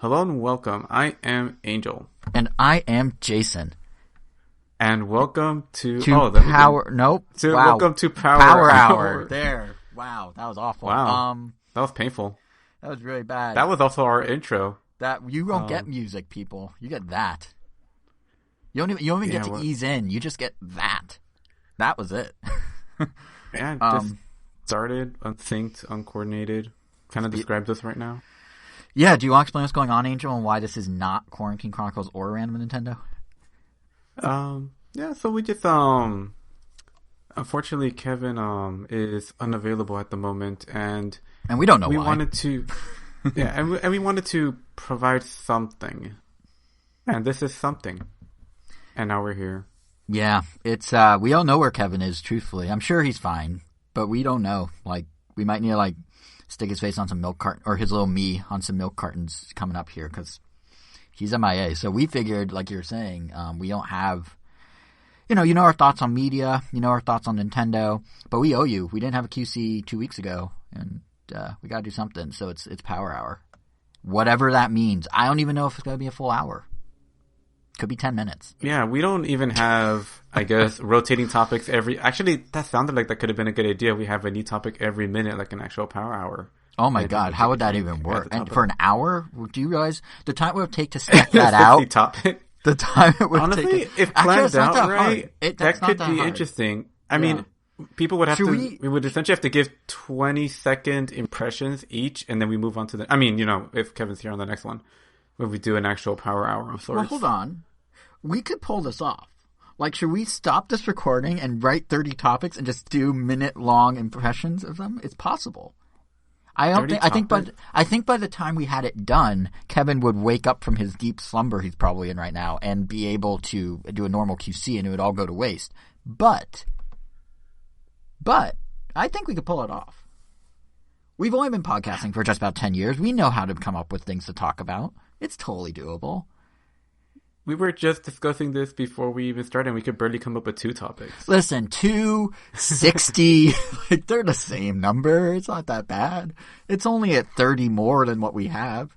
Hello and welcome. I am Angel. And I am Jason. And welcome to Power. Nope. Wow. Welcome to Power Hour. There. Wow, that was awful. Wow. That was painful. That was really bad. That was also our intro. That you don't get music, people. You get that. You don't even get to ease in. You just get that. That was it. Yeah, just started, unsynced, uncoordinated. Kind of describes us right now. Yeah, do you want to explain what's going on, Angel, and why this is not Quarantine Chronicles or Random Nintendo? Yeah, so we just, unfortunately, Kevin, is unavailable at the moment, and we don't know why. We wanted to, yeah, and we wanted to provide something, and this is something, and now we're here. Yeah, it's, we don't know where Kevin is, truthfully. I'm sure he's fine, but we don't know. Like, we might need to, stick his face on some milk carton, or his little me on some milk cartons coming up here, because he's MIA. So we figured, like you're saying, we don't have, you know our thoughts on media, our thoughts on Nintendo, but we owe you. We didn't have a QC 2 weeks ago, and we got to do something. So it's Power Hour, whatever that means. I don't even know if it's going to be a full hour. Could be 10 minutes. Yeah, we don't even have, I guess, rotating topics every... Actually, that sounded like that could have been a good idea. We have a new topic every minute, like an actual Power Hour. Oh my God, how would that even work? And for an hour? Do you realize the time it would take to set that out? Topic? The time it would Honestly, take... if planned out right, that could be interesting. I mean, people would have we would essentially have to give 20-second impressions each, and then we move on to the... I mean, if Kevin's here on the next one, when we do an actual Power Hour of sorts. Well, hold on. We could pull this off. Should we stop this recording and write 30 topics and just do minute-long impressions of them? It's possible. I think by the time we had it done, Kevin would wake up from his deep slumber he's probably in right now and be able to do a normal QC, and it would all go to waste. But I think we could pull it off. We've only been podcasting for just about 10 years. We know how to come up with things to talk about. It's totally doable. We were just discussing this before we even started, and we could barely come up with 2 topics. Listen, 260, they're the same number. It's not that bad. It's only at 30 more than what we have.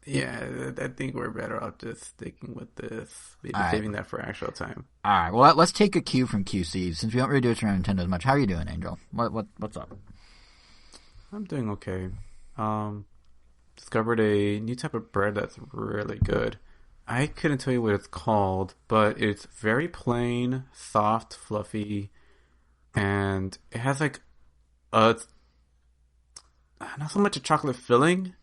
Yeah, I think we're better off just sticking with this. Maybe saving that for actual time. All right, well, let's take a cue from QC. Since we don't really do it around Nintendo as much, how are you doing, Angel? What's up? I'm doing okay. Discovered a new type of bread that's really good. I couldn't tell you what it's called, but it's very plain, soft, fluffy, and it has not so much a chocolate filling.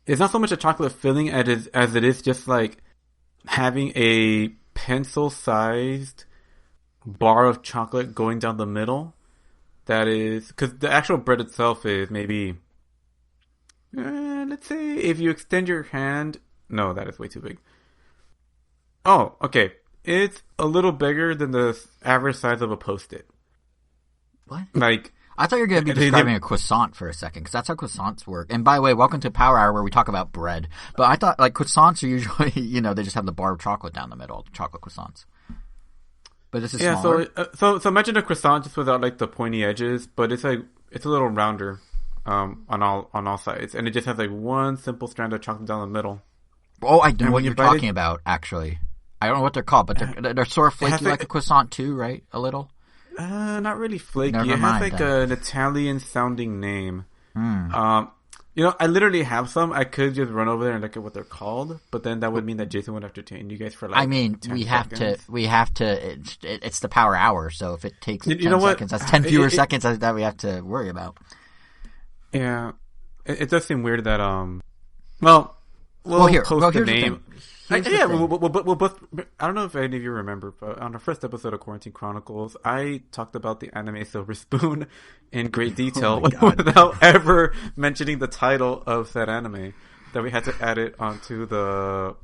It's not so much a chocolate filling as it is just having a pencil-sized bar of chocolate going down the middle. That is, because the actual bread itself is maybe... let's say if you extend your hand... No, that is way too big. Oh, okay. It's a little bigger than the average size of a Post-it. What? I thought you were going to be describing a croissant for a second, because that's how croissants work. And by the way, welcome to Power Hour, where we talk about bread. But I thought, croissants are usually, they just have the bar of chocolate down the middle, chocolate croissants. But this is smaller. So imagine a croissant just without, the pointy edges, but it's a little rounder. On all sides, and it just has one simple strand of chocolate down the middle. Oh, I know what you're talking about. Actually, I don't know what they're called, but they're sort of flaky like a croissant too, right? A little. Not really flaky. Never it mind, has an Italian sounding name. I literally have some. I could just run over there and look at what they're called, but then that would mean that Jason would have to detain you guys for I mean, 10 we have seconds. to. It's the Power Hour, so if it takes 10 know what? seconds, that's 10 fewer seconds that we have to worry about. Yeah, it does seem weird that we'll post the name. We'll both. I don't know if any of you remember, but on the first episode of Quarantine Chronicles, I talked about the anime Silver Spoon in great detail without ever mentioning the title of said anime. That we had to add it onto the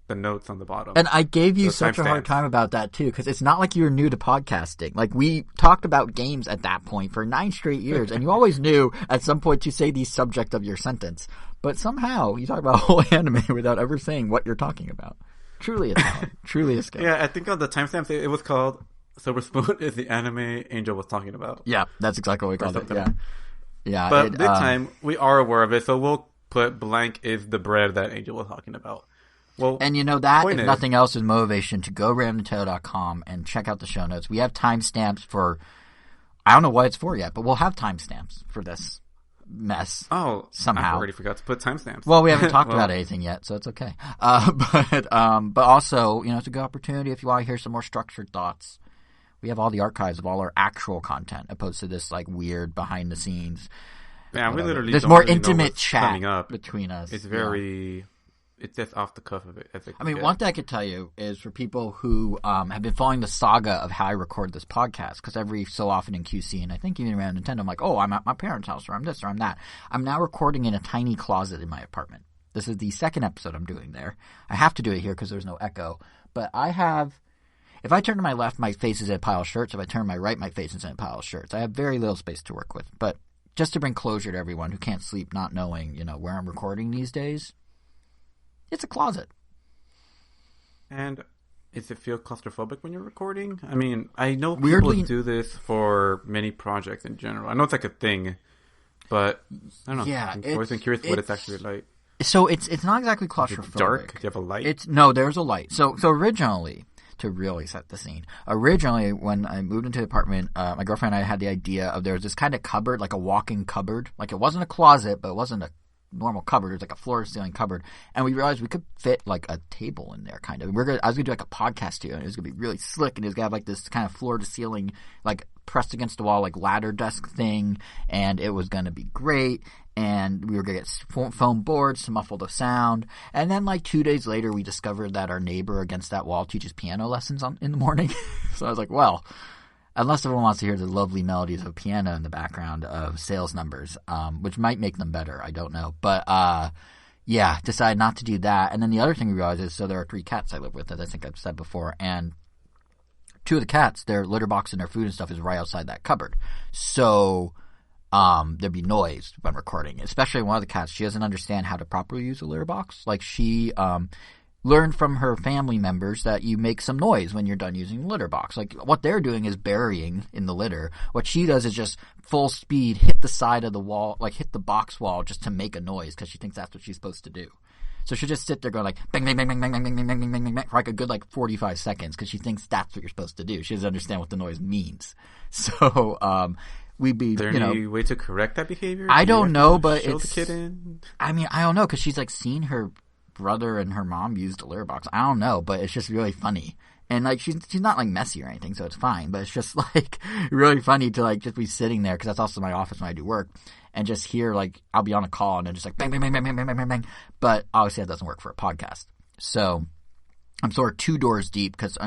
notes on the bottom. And I gave you such a hard time about that too, because it's not like you were new to podcasting. We talked about games at that point for 9 straight years, and you always knew at some point to say the subject of your sentence. But somehow you talk about a whole anime without ever saying what you're talking about. Truly a talent. Truly a skill. Yeah, I think on the timestamps it was called Silver Spoon is the anime Angel was talking about. Yeah, that's exactly what we called it. Yeah. Yeah, but this time we are aware of it, so we'll put blank is the bread that Angel was talking about. Well, and that, if nothing else, is motivation to go randomtail.com and check out the show notes. We have timestamps for, I don't know what it's for yet, but we'll have timestamps for this mess. Oh, somehow. I already forgot to put timestamps. Well, we haven't talked about anything yet, so it's okay. But also, it's a good opportunity if you want to hear some more structured thoughts. We have all the archives of all our actual content, opposed to this weird behind the scenes. Yeah, we literally there's don't more really intimate chat between us. It's very. It's just off the cuff of it. One thing I could tell you is for people who have been following the saga of how I record this podcast, because every so often in QC, and I think even around Nintendo, I'm like, oh, I'm at my parents' house, or I'm this, or I'm that. I'm now recording in a tiny closet in my apartment. This is the second episode I'm doing there. I have to do it here because there's no echo. But if I turn to my left, my face is in a pile of shirts. If I turn to my right, my face is in a pile of shirts. I have very little space to work with. But just to bring closure to everyone who can't sleep not knowing, where I'm recording these days, it's a closet. And does it feel claustrophobic when you're recording? I mean, I know people do this for many projects in general. I know it's like a thing, but I don't know. Yeah, I've always been curious what it's actually like. So it's not exactly claustrophobic. It's dark? Do you have a light? No, there's a light. So originally, to really set the scene, when I moved into the apartment, my girlfriend and I had the idea of there was this kind of cupboard, like a walk-in cupboard. Like it wasn't a closet, but it wasn't a normal cupboard. It was like a floor-to-ceiling cupboard, and we realized we could fit like a table in there, kind of. I was gonna do like a podcast too, and it was gonna be really slick, and it was gonna have like this kind of floor-to-ceiling, like pressed against the wall, like ladder desk thing, and it was gonna be great. And we were gonna get foam boards to muffle the sound. And then 2 days later, we discovered that our neighbor against that wall teaches piano lessons in the morning. So I was like, well, unless everyone wants to hear the lovely melodies of piano in the background of sales numbers, which might make them better. I don't know. But, decided not to do that. And then the other thing we realized is, so there are 3 cats I live with, as I think I've said before. And 2 of the cats, their litter box and their food and stuff is right outside that cupboard. So there'd be noise when recording, especially one of the cats. She doesn't understand how to properly use a litter box. She learned from her family members that you make some noise when you're done using the litter box. What they're doing is burying in the litter. What she does is just full speed hit the side of the wall, hit the box wall just to make a noise because she thinks that's what she's supposed to do. So she'll just sit there going bang, bang, bang, bang, bang, bang, bang, bang, bang, bang, bang, for a good 45 seconds because she thinks that's what you're supposed to do. She doesn't understand what the noise means. So we'd be, Is there any way to correct that behavior? I don't know, but show the kid in? I mean, I don't know, because she's seen her brother and her mom use the litter box. I don't know, but it's just really funny. And she's not messy or anything, so it's fine. But it's just really funny to just be sitting there, because that's also my office when I do work, and just hear I'll be on a call and then just bang, bang, bang, bang, bang, bang, bang, bang. But obviously that doesn't work for a podcast. So I'm sort of 2 doors deep, because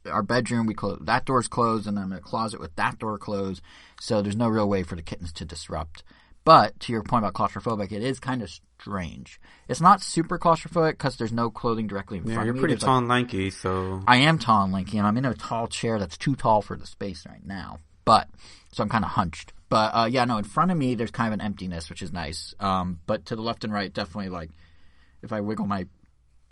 our bedroom, that door's closed, and I'm in a closet with that door closed. So there's no real way for the kittens to disrupt. But to your point about claustrophobic, it is kind of strange. It's not super claustrophobic because there's no clothing directly in front of me. You're pretty tall and lanky, so... I am tall and lanky, and I'm in a tall chair that's too tall for the space right now. So I'm kind of hunched. But, in front of me, there's kind of an emptiness, which is nice. But to the left and right, definitely, if I wiggle my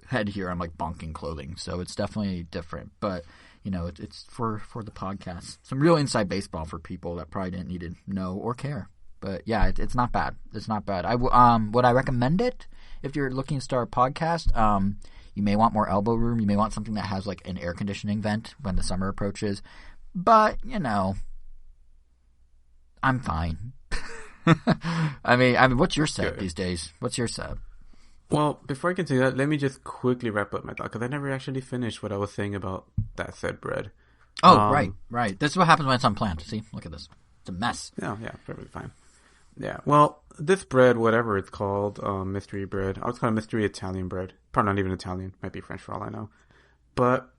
head here, I'm, bonking clothing. So it's definitely different. But... it's for the podcast. Some real inside baseball for people that probably didn't need to know or care. But yeah, it's not bad. It's not bad. Would I recommend it if you're looking to start a podcast? You may want more elbow room. You may want something that has an air conditioning vent when the summer approaches. But I'm fine. I mean, what's your set these days? What's your set? Well, before I continue that, let me just quickly wrap up my thought, because I never actually finished what I was saying about that said bread. Oh, right. This is what happens when it's unplanned. See? Look at this. It's a mess. Yeah, perfectly fine. Yeah, well, this bread, whatever it's called, mystery bread, I was calling it mystery Italian bread. Probably not even Italian. Might be French for all I know. But,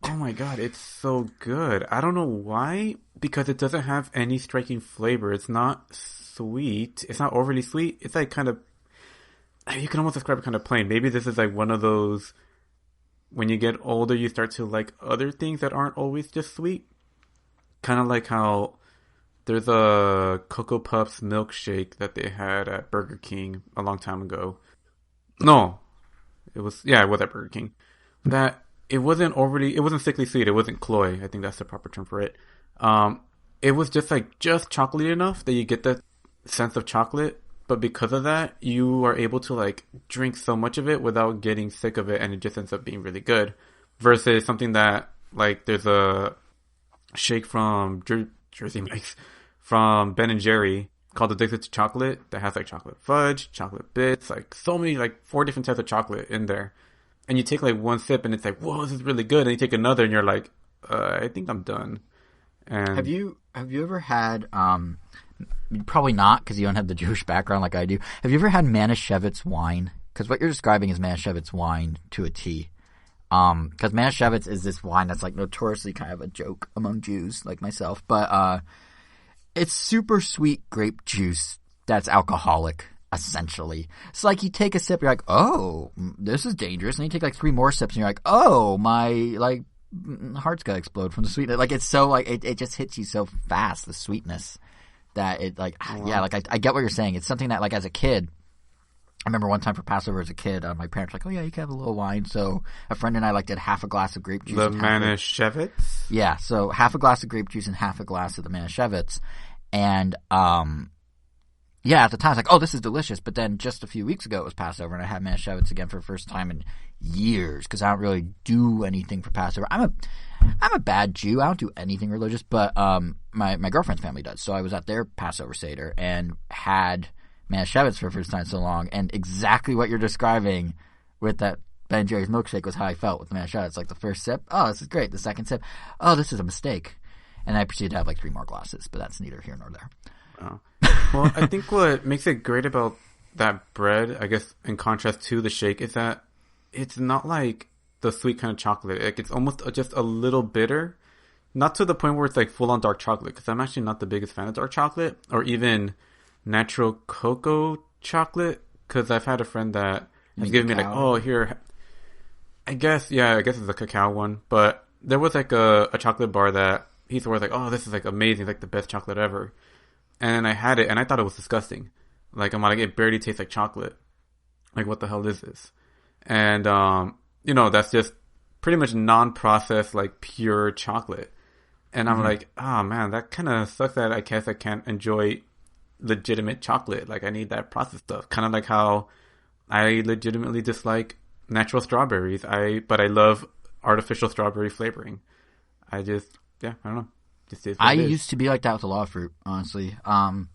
oh my god, it's so good. I don't know why, because it doesn't have any striking flavor. It's not sweet. It's not overly sweet. It's kind of... You can almost describe it kind of plain. Maybe this is one of those, when you get older, you start to like other things that aren't always just sweet. Kind of like how there's a Cocoa Puffs milkshake that they had at Burger King a long time ago. No, it was at Burger King. That it wasn't sickly sweet. It wasn't cloy. I think that's the proper term for it. It was just chocolatey enough that you get that sense of chocolate, but because of that, you are able to like drink so much of it without getting sick of it, and it just ends up being really good. Versus something that like there's a shake from Jersey Mike's from Ben and Jerry called Addicted to Chocolate that has like chocolate fudge, chocolate bits, like so many, like 4 different types of chocolate in there. And you take like one sip and it's like, whoa, this is really good. And you take another and you're like, I think I'm done. And have you ever had, probably not because you don't have the Jewish background like I do. Have you ever had Manischewitz wine? Because what you're describing is Manischewitz wine to a T. Because Manischewitz is this wine that's like notoriously kind of a joke among Jews like myself. But, it's super sweet grape juice that's alcoholic, essentially. It's like you take a sip, you're like, oh, this is dangerous. And you take like 3 more sips and you're like, oh, my, like, heart's gonna explode from the sweetness. Like, it's so, like, it just hits you so fast, the sweetness, that it, like, yeah, like, I get what you're saying. It's something that, like, as a kid, I remember one time for Passover as a kid, my parents were like, oh yeah, you can have a little wine. So a friend and I like did half a glass of grape juice. The Manischewitz? Yeah, so half a glass of grape juice and half a glass of the Manischewitz. And, yeah, at the time I was like, oh, this is delicious. But then just a few weeks ago it was Passover and I had Manischewitz again for the first time in years because I don't really do anything for Passover. I'm a bad Jew. I don't do anything religious, but my girlfriend's family does. So I was at their Passover Seder and had Manischewitz for the first time in so long, and exactly what you're describing with that Ben & Jerry's milkshake was how I felt with the Manischewitz. Like the first sip, oh, this is great. The second sip, oh, this is a mistake. And I proceeded to have like 3 more glasses, but that's neither here nor there. Oh. Well, I think what makes it great about that bread, I guess, in contrast to the shake, is that it's not like the sweet kind of chocolate. Like it's almost just a little bitter, not to the point where it's like full on dark chocolate. Because I'm actually not the biggest fan of dark chocolate or even natural cocoa chocolate. Because I've had a friend that has given me like, oh, here, I guess it's a cacao one. But there was like a chocolate bar that he was like, oh, this is like amazing, like the best chocolate ever. And I had it and I thought it was disgusting. Like I'm like, it barely tastes like chocolate. Like what the hell is this? And that's just pretty much non-processed, like pure chocolate. And I'm like, oh man, that kind of sucks that I guess I can't enjoy legitimate chocolate. Like I need that processed stuff. Kind of like how I legitimately dislike natural strawberries. But I love artificial strawberry flavoring. I don't know. I used to be like that with a lot of fruit, honestly. And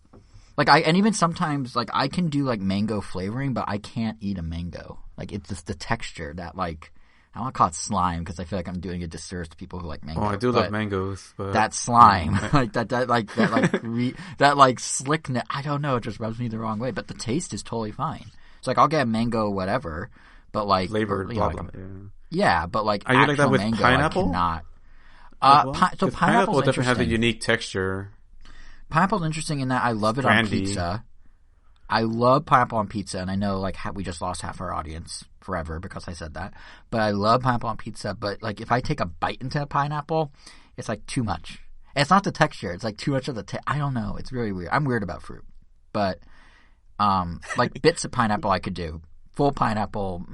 even sometimes, like, I can do, like, mango flavoring, but I can't eat a mango. Like, it's just the texture that, like, I don't want to call it slime because I feel like I'm doing a disservice to people who like mango. Oh, I do love mangoes, but that slime, that slickness, I don't know, it just rubs me the wrong way, but the taste is totally fine. It's like, I'll get a mango whatever, but, like, flavored, blah, blah, yeah, but, like, are you like that with mango, pineapple? I cannot. So pineapple definitely has a unique texture. Pineapple's interesting in that I love it on pizza. I love pineapple on pizza, and I know like we just lost half our audience forever because I said that. But I love pineapple on pizza. But like if I take a bite into a pineapple, it's like too much. And it's not the texture; it's like too much of the. I don't know. It's really weird. I'm weird about fruit, but like bits of pineapple I could do. Full pineapple,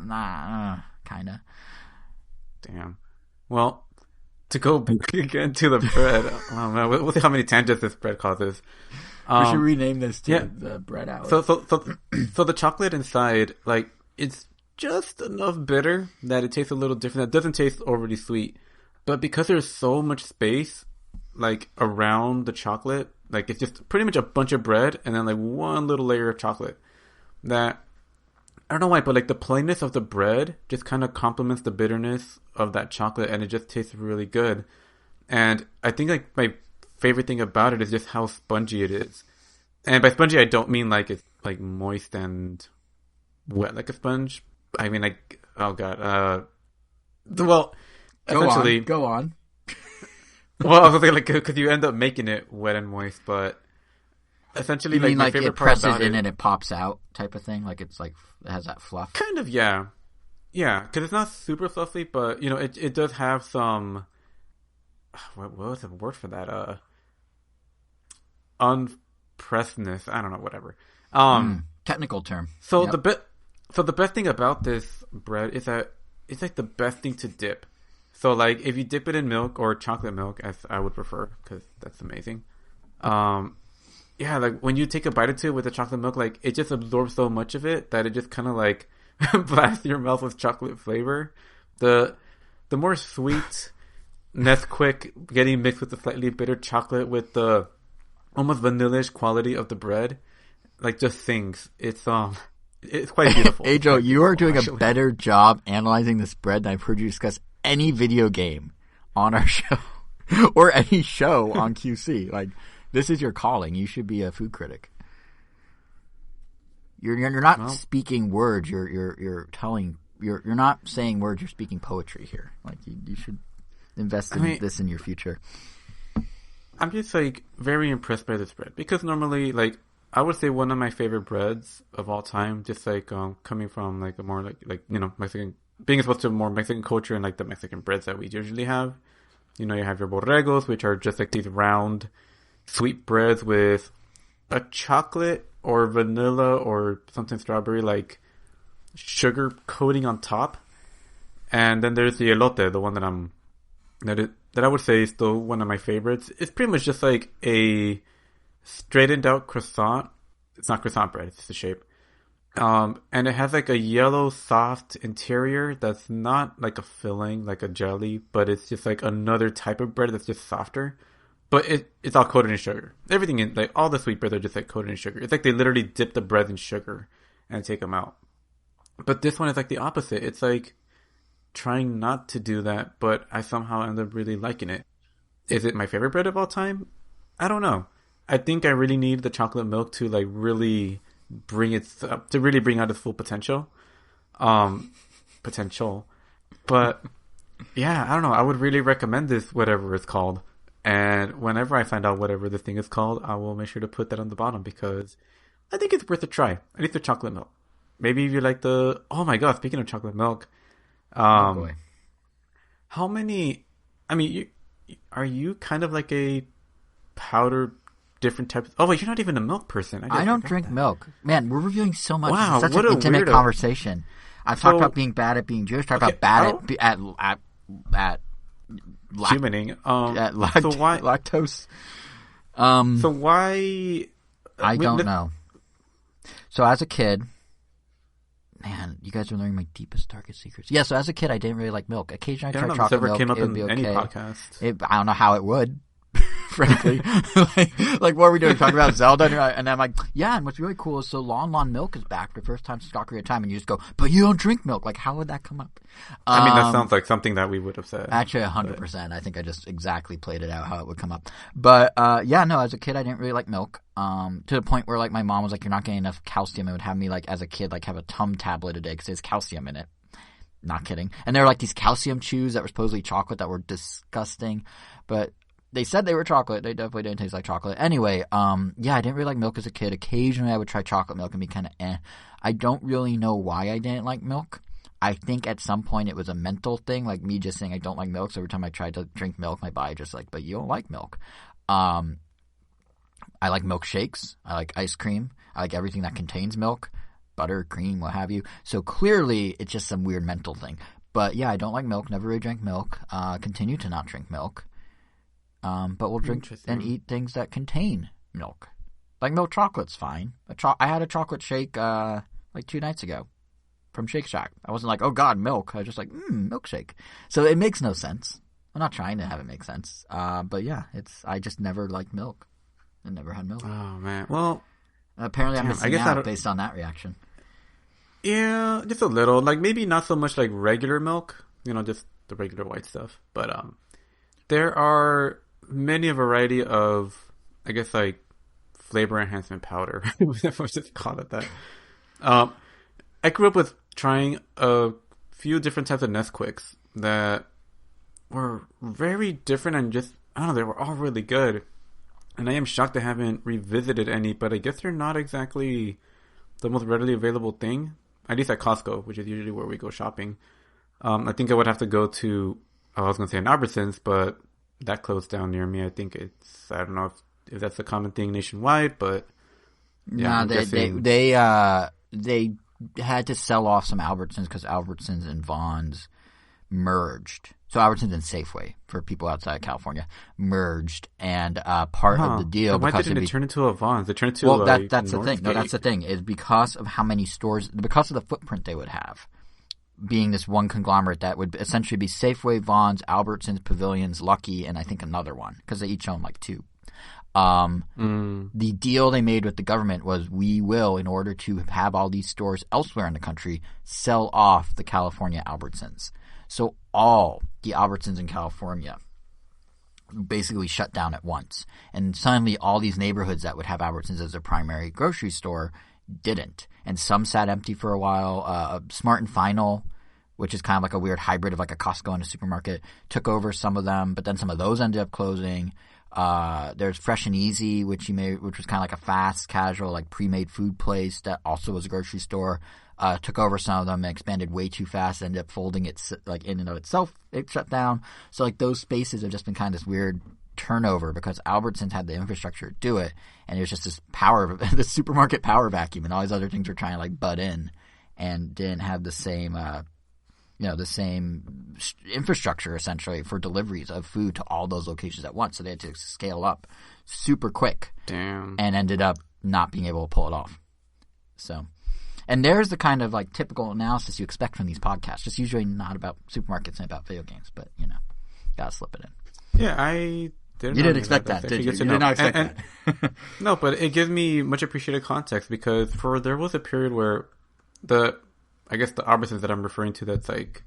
kind of. Damn. Well, to go back again to the bread, oh man, we'll see how many tangents this bread causes. We should rename this to the bread hour. So the chocolate inside, like, it's just enough bitter that it tastes a little different. It doesn't taste overly sweet, but because there's so much space, like, around the chocolate, like, it's just pretty much a bunch of bread and then, like, one little layer of chocolate that... I don't know why, but like the plainness of the bread just kind of complements the bitterness of that chocolate, and it just tastes really good. And I think like my favorite thing about it is just how spongy it is. And by spongy, I don't mean like it's like moist and wet like a sponge. I mean like, oh god, well, essentially, go on. Well, I was like, because you end up making it wet and moist, but. Essentially, you like mean, my like favorite it part presses about in it, and it pops out type of thing. Like it's like it has that fluff. Kind of, yeah, because it's not super fluffy, but it does have some. What was the word for that? Unpressedness. I don't know. Whatever. Technical term. So the best thing about this bread is that it's like the best thing to dip. So like if you dip it in milk or chocolate milk, as I would prefer, because that's amazing. yeah, like when you take a bite or two with the chocolate milk, like it just absorbs so much of it that it just kind of like blasts your mouth with chocolate flavor. The more sweet Nesquik getting mixed with the slightly bitter chocolate with the almost vanilla-ish quality of the bread, like just sings. It's quite beautiful. Hey Joe, you are doing a better job analyzing this bread than I've heard you discuss any video game on our show or any show on QC. Like, this is your calling. You should be a food critic. You're not speaking words. You're telling. You're not saying words. You're speaking poetry here. Like, you should invest in this in your future. I'm just like very impressed by this bread because normally, like, I would say one of my favorite breads of all time, just like coming from like a more like you know, Mexican, being exposed to more Mexican culture and like the Mexican breads that we usually have. You know, you have your borregos, which are just like these round, sweet breads with a chocolate or vanilla or something strawberry like sugar coating on top. And then there's the elote, the one that I would say is still one of my favorites. It's pretty much just like a straightened out croissant. It's not croissant bread, it's just the shape. And it has like a yellow soft interior that's not like a filling, like a jelly, but it's just like another type of bread that's just softer. But it's all coated in sugar. Everything in, like, all the sweet breads are just like coated in sugar. It's like they literally dip the bread in sugar and take them out. But this one is like the opposite. It's like trying not to do that, but I somehow end up really liking it. Is it my favorite bread of all time? I don't know. I think I really need the chocolate milk to like really bring out its full potential. But yeah, I don't know. I would really recommend this, whatever it's called. And whenever I find out whatever the thing is called, I will make sure to put that on the bottom because I think it's worth a try. At least the chocolate milk. Maybe if you like the... Oh my god, speaking of chocolate milk. Oh boy. How many... I mean, are you kind of like a powder, different types... Oh wait, you're not even a milk person. I don't drink milk. Man, we're reviewing so much. Wow, it's such what an a intimate weirdo. conversation. I've talked about being bad at being Jewish. Talked about bad at humaning. So why lactose? So why? I don't know. So as a kid, man, you guys are learning my deepest, darkest secrets. Yeah. So as a kid, I didn't really like milk. Occasionally, I tried chocolate milk. Came up it would in be okay. Any podcast. I don't know how it would. Frankly, like what are we doing? Talking about Zelda, and I'm like, yeah. And what's really cool is so Lon Milk is back for the first time since Ocarina of Time, and you just go, but you don't drink milk. Like, how would that come up? I mean, that sounds like something that we would have said. Actually, 100%. I think I just exactly played it out how it would come up. But yeah, no. As a kid, I didn't really like milk. To the point where like my mom was like, "You're not getting enough calcium," and would have me like as a kid like have a Tum tablet a day because there's calcium in it. Not kidding. And there were like these calcium chews that were supposedly chocolate that were disgusting, but they said they were chocolate. They definitely didn't taste like chocolate. Anyway, yeah, I didn't really like milk as a kid. Occasionally I would try chocolate milk and be kind of eh. I don't really know why I didn't like milk. I think at some point it was a mental thing, like me just saying I don't like milk. So every time I tried to drink milk, my body just like, but you don't like milk. I like milkshakes. I like ice cream. I like everything that contains milk, butter, cream, what have you. So clearly it's just some weird mental thing. But yeah, I don't like milk. Never really drank milk. Continue to not drink milk. But we'll drink and eat things that contain milk. Like milk chocolate's fine. I had a chocolate shake like 2 nights ago from Shake Shack. I wasn't like, oh god, milk. I was just like, milkshake. So it makes no sense. I'm not trying to have it make sense. But yeah, I just never liked milk. I never had milk. Oh man. Well, apparently I'm missing out based on that reaction. Yeah, just a little. Like maybe not so much like regular milk. You know, just the regular white stuff. But there are many a variety of, I guess, like flavor enhancement powder. Let's just call it that. I grew up with trying a few different types of Nesquiks that were very different and just, I don't know, they were all really good. And I am shocked I haven't revisited any, but I guess they're not exactly the most readily available thing. At least at Costco, which is usually where we go shopping. I think I would have to go to, I was going to say an Albertsons, but that closed down near me. I think I don't know if that's a common thing nationwide, but yeah. No, they had to sell off some Albertsons because Albertsons and Vons merged. So Albertsons and Safeway, for people outside of California, merged, and part of the deal. Why didn't it turn into a Vons? It turned into that's the thing. No, that's the thing. Is because of how many stores, because of the footprint they would have, being this one conglomerate that would essentially be Safeway, Vons, Albertsons, Pavilions, Lucky, and I think another one, because they each own like 2. The deal they made with the government was, we will, in order to have all these stores elsewhere in the country, sell off the California Albertsons. So all the Albertsons in California basically shut down at once. And suddenly all these neighborhoods that would have Albertsons as their primary grocery store didn't. And some sat empty for a while. Smart and Final, which is kind of like a weird hybrid of like a Costco and a supermarket, took over some of them, but then some of those ended up closing. There's Fresh and Easy, which was kind of like a fast, casual, like pre-made food place that also was a grocery store. Took over some of them and expanded way too fast, ended up folding it like in and of itself. It shut down. So like those spaces have just been kind of this weird turnover because Albertsons had the infrastructure to do it, and it was just this the supermarket power vacuum, and all these other things were trying to like butt in and didn't have the same the same infrastructure essentially for deliveries of food to all those locations at once. So they had to scale up super quick. Damn. And ended up not being able to pull it off. So, and there's the kind of like typical analysis you expect from these podcasts. Just usually not about supermarkets and about video games, but gotta slip it in. Yeah, you didn't expect that, did you? You did not expect that. No, but it gives me much appreciated context because there was a period where I guess the Albertsons that I'm referring to, that's like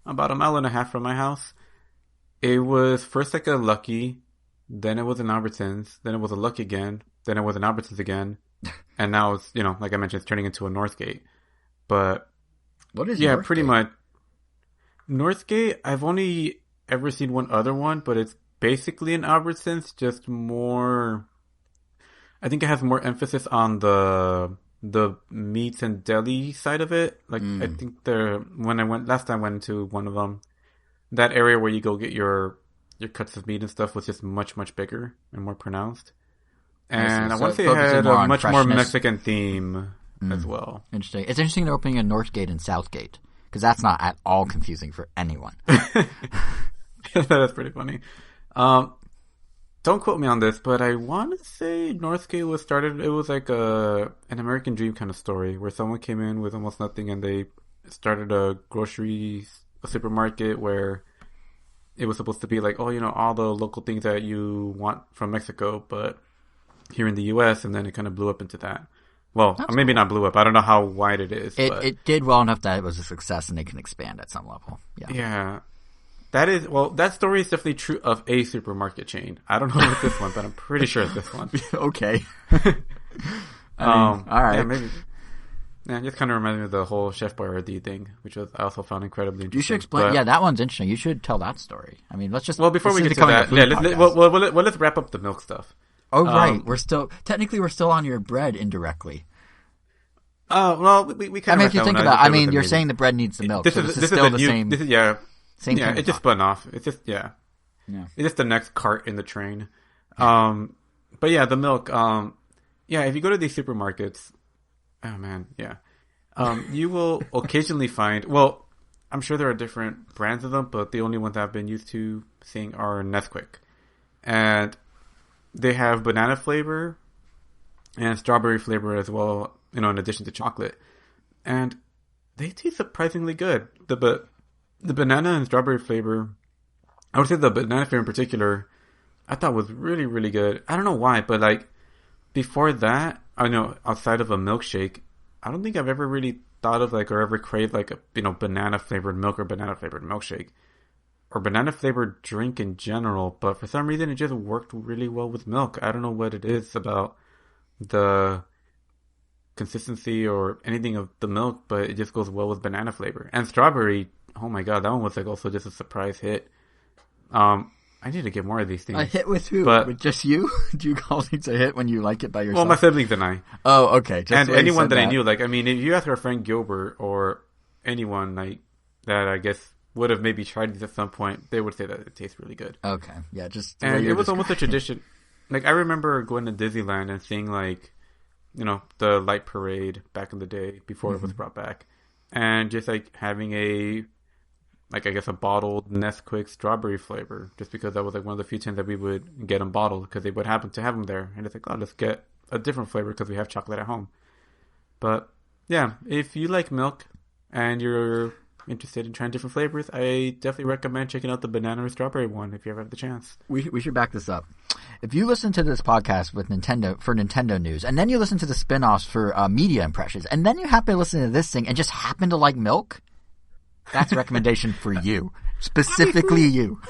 about 1.5 miles from my house. It was first like a Lucky, then it was an Albertsons, then it was a Lucky again, then it was an Albertsons again, and now it's, like I mentioned, it's turning into a Northgate. But what is Northgate? Pretty much. Northgate, I've only ever seen one other one, but it's basically an Albertsons, just more. I think it has more emphasis on the meats and deli side of it. Like I think last time I went into one of them, that area where you go get your cuts of meat and stuff was just much, much bigger and more pronounced. And I want to say it had a much more Mexican theme as well. Interesting. It's interesting they're opening a Northgate and Southgate, because that's not at all confusing for anyone. That's pretty funny. Don't quote me on this, but I want to say Northgate was started. It was like an American Dream kind of story where someone came in with almost nothing and they started a supermarket where it was supposed to be like, all the local things that you want from Mexico, but here in the U.S., and then it kind of blew up into that. Well, maybe not blew up. I don't know how wide it is. It did well enough that it was a success and they can expand at some level. Yeah. That story is definitely true of a supermarket chain. I don't know about this one, but I'm pretty sure it's this one. Okay. All right. Yeah, maybe. Yeah, it just kind of reminded me of the whole Chef Boyardee thing, which I also found incredibly interesting. You should explain. Yeah, that one's interesting. You should tell that story. I mean, let's just. Well, before we get to that, let's wrap up the milk stuff. Oh, right. We're still on your bread indirectly. Well, we kind of. If you think about it, you're saying the bread needs the milk. This is still the same. Same it just spun off. It's just, yeah. It's just the next cart in the train. But yeah, the milk, if you go to these supermarkets, oh man, yeah. You will occasionally find, I'm sure there are different brands of them, but the only ones I've been used to seeing are Nesquik. And they have banana flavor and strawberry flavor as well, in addition to chocolate. And they taste surprisingly good. The banana and strawberry flavor, I would say the banana flavor in particular, I thought was really, really good. I don't know why, but like before that, I know outside of a milkshake, I don't think I've ever really thought of or ever craved a banana flavored milk or banana flavored milkshake or banana flavored drink in general. But for some reason, it just worked really well with milk. I don't know what it is about the consistency or anything of the milk, but it just goes well with banana flavor and strawberry. Oh my god, that one was also just a surprise hit. I need to get more of these things. A hit with who? With just you? Do you call things a hit when you like it by yourself? Well, my siblings and I. Oh, okay. And anyone that I knew. If you ask our friend Gilbert or anyone that I guess would have maybe tried these at some point, they would say that it tastes really good. Okay. Yeah, and it was almost a tradition. I remember going to Disneyland and seeing the light parade back in the day before it was brought back. And just having a like I guess a bottled Nesquik strawberry flavor, just because that was like one of the few times that we would get them bottled because they would happen to have them there, and it's like, oh, let's get a different flavor because we have chocolate at home. But yeah, if you like milk and you're interested in trying different flavors, I definitely recommend checking out the banana or strawberry one if you ever have the chance. We should back this up. If you listen to this podcast with Nintendo news, and then you listen to the spin-offs for media impressions, and then you happen to listen to this thing and just happen to like milk, that's a recommendation for you. Specifically you.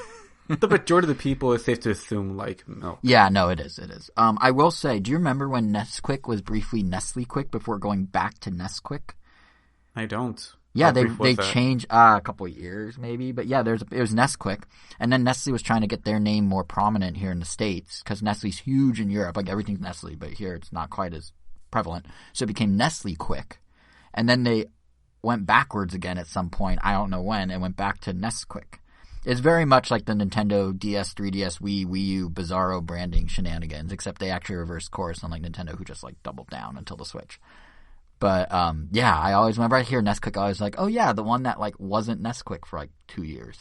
The majority of the people, it's safe to assume, like milk. Yeah, no, it is. I will say, do you remember when Nesquik was briefly Nestle Quick before going back to Nesquik? I don't. Yeah, they changed a couple of years maybe, but yeah, it was Nesquik, and then Nestle was trying to get their name more prominent here in the States because Nestle's huge in Europe. Like everything's Nestle, but here it's not quite as prevalent, so it became Nestle Quick, and then they went backwards again at some point. I don't know when, and went back to Nesquik. It's very much like the Nintendo DS, 3DS, Wii U, Bizarro branding shenanigans, except they actually reversed course, unlike Nintendo, who just like doubled down until the Switch. But yeah, I always whenever I hear Nesquik, I was like, oh yeah, the one that like wasn't Nesquik for like 2 years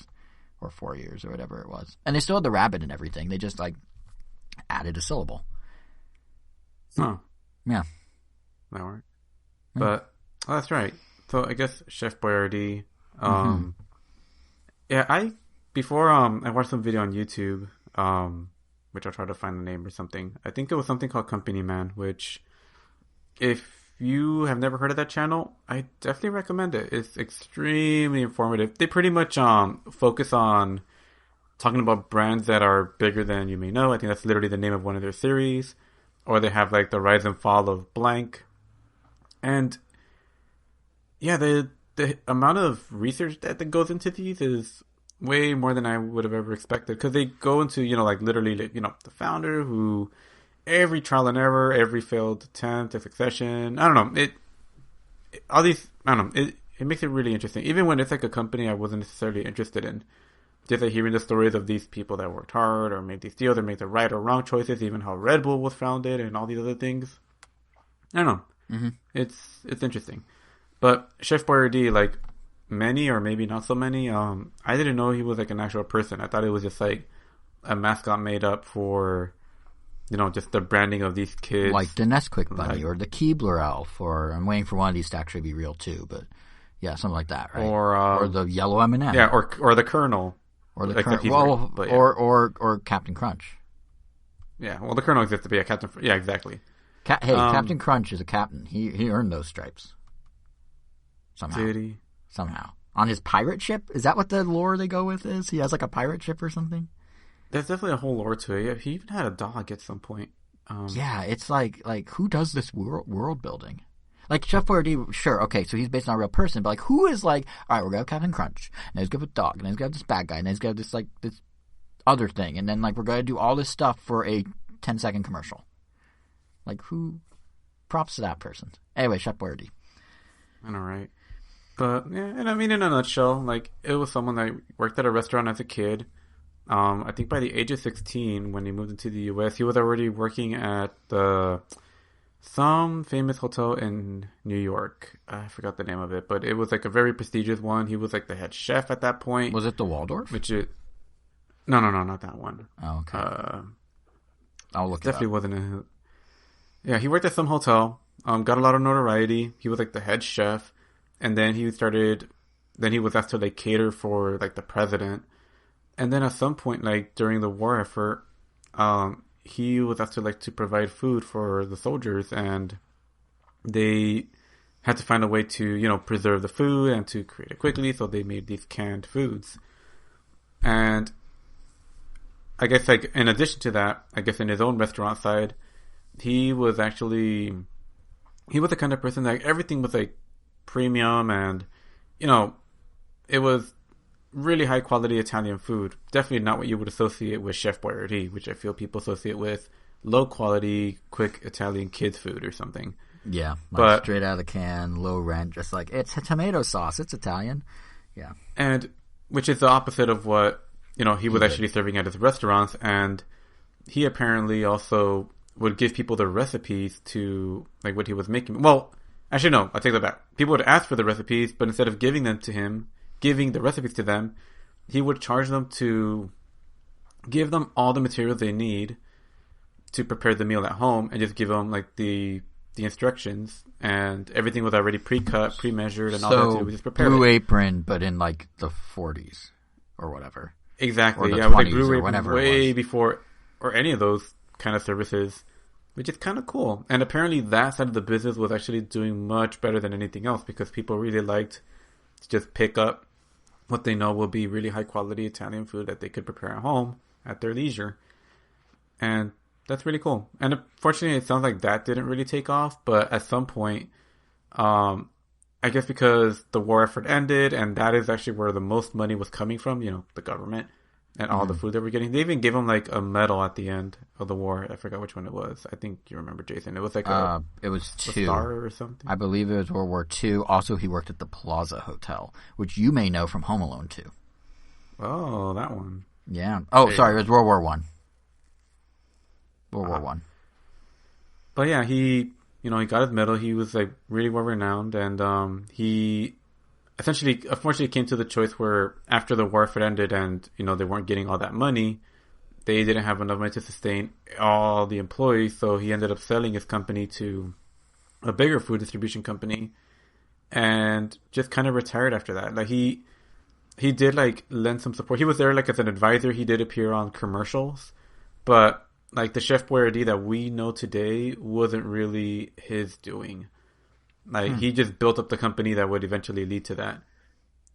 or 4 years or whatever it was, and they still had the rabbit and everything. They just like added a syllable. Huh? Yeah, that worked. But that's right. So I guess Chef Boyardee. Yeah, before I watched some video on YouTube, which I'll try to find the name or something. I think it was something called Company Man, which if you have never heard of that channel, I definitely recommend it. It's extremely informative. They pretty much focus on talking about brands that are bigger than you may know. I think that's literally the name of one of their series. Or they have like the rise and fall of blank. And yeah, the amount of research that goes into these is way more than I would have ever expected. Because they go into, like literally, the founder who... every trial and error, every failed attempt, a succession. I don't know. It makes it really interesting. Even when it's like a company I wasn't necessarily interested in. Just like hearing the stories of these people that worked hard or made these deals or made the right or wrong choices, even how Red Bull was founded and all these other things. I don't know. Mm-hmm. It's interesting. But Chef Boyardee, like many or maybe not so many, I didn't know he was like an actual person. I thought it was just like a mascot made up for... just the branding of these kids. Like the Nesquik Bunny or the Keebler Elf, or I'm waiting for one of these to actually be real too, but yeah, something like that, right? Or the Yellow M&M. Yeah, or the Colonel. Or the Colonel. Well, yeah. or Captain Crunch. Yeah, well, the Colonel exists to be a Captain... Yeah, exactly. Captain Crunch is a captain. He earned those stripes. Somehow. Did he? Somehow. On his pirate ship? Is that what the lore they go with is? He has like a pirate ship or something? There's definitely a whole lore to it. Yeah, he even had a dog at some point. Yeah, it's like who does this world building? Like Chef Boyardee, sure, okay, so he's based on a real person, but like who is like, all right, we're gonna have Captain Crunch, and he's gonna have a dog, and he's gonna have this bad guy, and he's gonna have this like this other thing, and then like we're gonna do all this stuff for a 10-second commercial. Like who? Props to that person. Anyway, Chef Boyardee. I know, right? But yeah, and I mean, in a nutshell, like it was someone that worked at a restaurant as a kid. I think by the age of 16, when he moved into the U.S., he was already working at some famous hotel in New York. I forgot the name of it, but it was like a very prestigious one. He was like the head chef at that point. Was it the Waldorf? No, not that one. Oh, okay. I'll look it definitely up. Wasn't Yeah, he worked at some hotel. Got a lot of notoriety. He was like the head chef, and then he was asked to like cater for like the president. And then at some point, like during the war effort, he was asked to provide food for the soldiers, and they had to find a way to preserve the food and to create it quickly. So they made these canned foods. And I guess like in addition to that, I guess in his own restaurant side, he was the kind of person that everything was like premium, and it was really high quality Italian food. Definitely not what you would associate with Chef Boyardee, which I feel people associate with low quality, quick Italian kids food or something. Yeah, but straight out of the can, low rent, just like it's a tomato sauce, it's Italian. Yeah, and which is the opposite of what he was actually serving at his restaurants. And he apparently also would give people the recipes to like what he was making. Well, actually no, I take that back. People would ask for the recipes, but instead of giving them to him, giving the recipes to them, he would charge them to give them all the materials they need to prepare the meal at home, and just give them like the instructions, and everything was already pre-cut, pre-measured, and all that to do was just prepare Blue it. Apron, but in like the 40s or whatever. Exactly, or yeah, like Blue Apron whenever way before or any of those kind of services, which is kind of cool. And apparently that side of the business was actually doing much better than anything else, because people really liked to just pick up what they know will be really high quality Italian food that they could prepare at home at their leisure. And that's really cool. And unfortunately, it sounds like that didn't really take off. But at some point, I guess because the war effort ended, and that is actually where the most money was coming from, the government and all the food that we're getting. They even gave them like a medal at the end of the war. I forgot which one it was. I think you remember, Jason. It was like it was two. A star or something. I believe it was World War II. Also, he worked at the Plaza Hotel, which you may know from Home Alone 2. Oh, that one. Yeah. Oh, sorry. It was World War I. World War I. But yeah, he got his medal. He was like really well renowned, and he essentially, unfortunately, came to the choice where after the war effort ended, and they weren't getting all that money, they didn't have enough money to sustain all the employees. So he ended up selling his company to a bigger food distribution company, and just kind of retired after that. Like he did like lend some support. He was there like as an advisor. He did appear on commercials, but like the Chef Boyardee that we know today wasn't really his doing. Like he just built up the company that would eventually lead to that.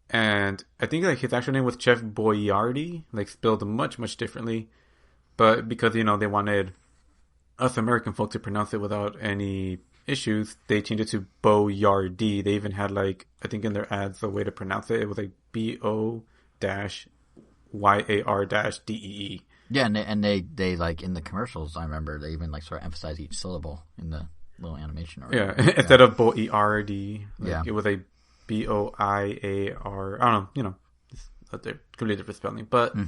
And I think like his actual name was Chef Boyardee, like spelled much, much differently. But because, they wanted us American folk to pronounce it without any issues, they changed it to Boyardee. They even had like, I think in their ads, a way to pronounce it. It was like BO-YAR-DEE. Yeah, and they like in the commercials, I remember they even like sort of emphasize each syllable in the little animation. Instead of Boyardee, it was a BOIAR. I don't know, it's a completely different spelling. But I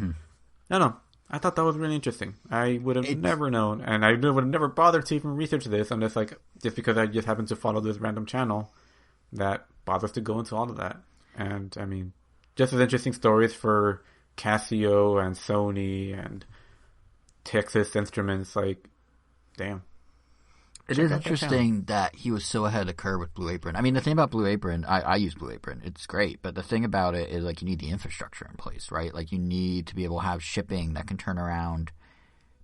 don't know. I thought that was really interesting. I would have never known, and I would have never bothered to even research this unless just because I just happened to follow this random channel that bothers to go into all of that. And I mean, just as interesting stories for Casio and Sony and Texas Instruments, damn. It is interesting that he was so ahead of the curve with Blue Apron. I mean, the thing about Blue Apron, I use Blue Apron. It's great. But the thing about it is, you need the infrastructure in place, right? You need to be able to have shipping that can turn around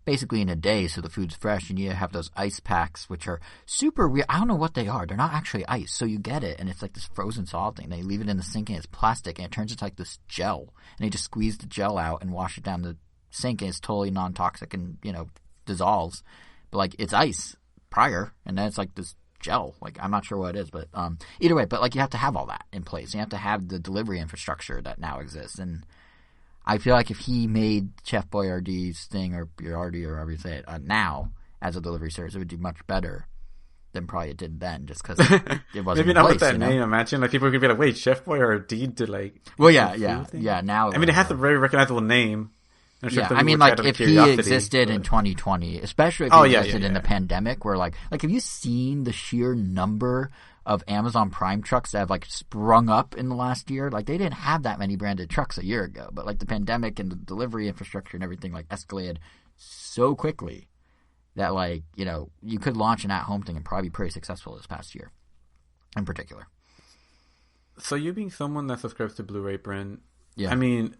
basically in a day so the food's fresh. You need to have those ice packs, which are super weird. I don't know what they are. They're not actually ice. So you get it, and it's like this frozen solid thing. They leave it in the sink, and it's plastic, and it turns into this gel. And they just squeeze the gel out and wash it down the sink, and it's totally non-toxic and, dissolves. But, it's ice prior, and then it's this gel. I'm not sure what it is, but either way, but you have to have all that in place. You have to have the delivery infrastructure that now exists, and I feel like if he made Chef Boyardee's thing, or Boyardee, or however you say it, now as a delivery service, it would do much better than probably it did then, just because it wasn't maybe in not place, with that name. Imagine people could be like, "Wait, Chef Boyardee did Well, yeah. Now, I mean, it has a very recognizable name. Yeah, I mean, if he existed in 2020, especially if he existed in the pandemic, where have you seen the sheer number of Amazon Prime trucks that have sprung up in the last year? They didn't have that many branded trucks a year ago, but the pandemic and the delivery infrastructure and everything escalated so quickly that you could launch an at-home thing and probably be pretty successful this past year, in particular. So you being someone that subscribes to Blue Apron, yeah, I mean.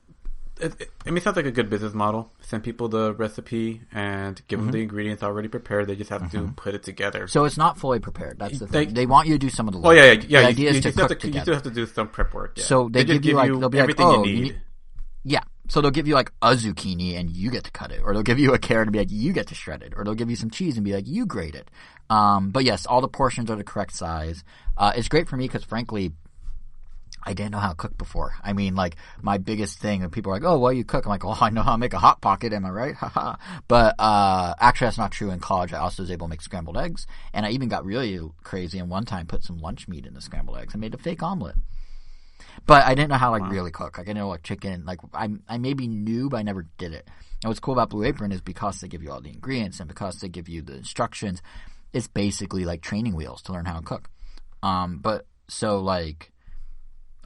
It sounds like a good business model. Send people the recipe and give them the ingredients already prepared. They just have to put it together. So it's not fully prepared. That's the thing. They want you to do some of the work. Oh, yeah. The idea is to cook together. You still have to do some prep work. Yeah. So they give you they'll be everything you need. Yeah. So they'll give you a zucchini and you get to cut it, or they'll give you a carrot and be you get to shred it, or they'll give you some cheese and be you grate it. But yes, all the portions are the correct size. It's great for me because frankly, I didn't know how to cook before. I mean, my biggest thing, when people are oh, well, you cook. I'm well, I know how to make a Hot Pocket. Am I right? Haha. But actually, that's not true. In college, I also was able to make scrambled eggs. And I even got really crazy and one time put some lunch meat in the scrambled eggs and made a fake omelet. But I didn't know how to really cook. I didn't know chicken. I maybe knew, but I never did it. And what's cool about Blue Apron is because they give you all the ingredients and because they give you the instructions, it's basically training wheels to learn how to cook. But so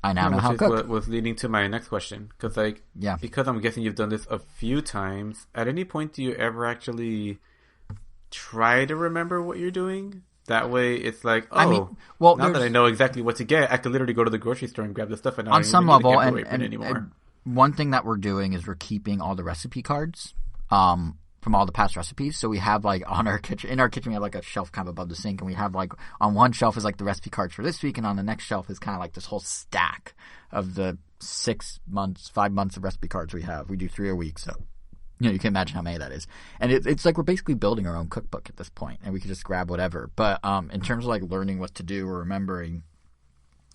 I now know how to cook. What was leading to my next question. Because I'm guessing you've done this a few times, at any point do you ever actually try to remember what you're doing? That way it's like, now that I know exactly what to get, I can literally go to the grocery store and grab the stuff. And on some level, and one thing that we're doing is we're keeping all the recipe cards from all the past recipes. So we have like in our kitchen we have like a shelf kind of above the sink, and we have like on one shelf is like the recipe cards for this week, and on the next shelf is kind of like this whole stack of the 5 months of recipe cards we have. We do 3 a week, so you can imagine how many that is. And it's like we're basically building our own cookbook at this point, and we can just grab whatever. But in terms of like learning what to do or remembering,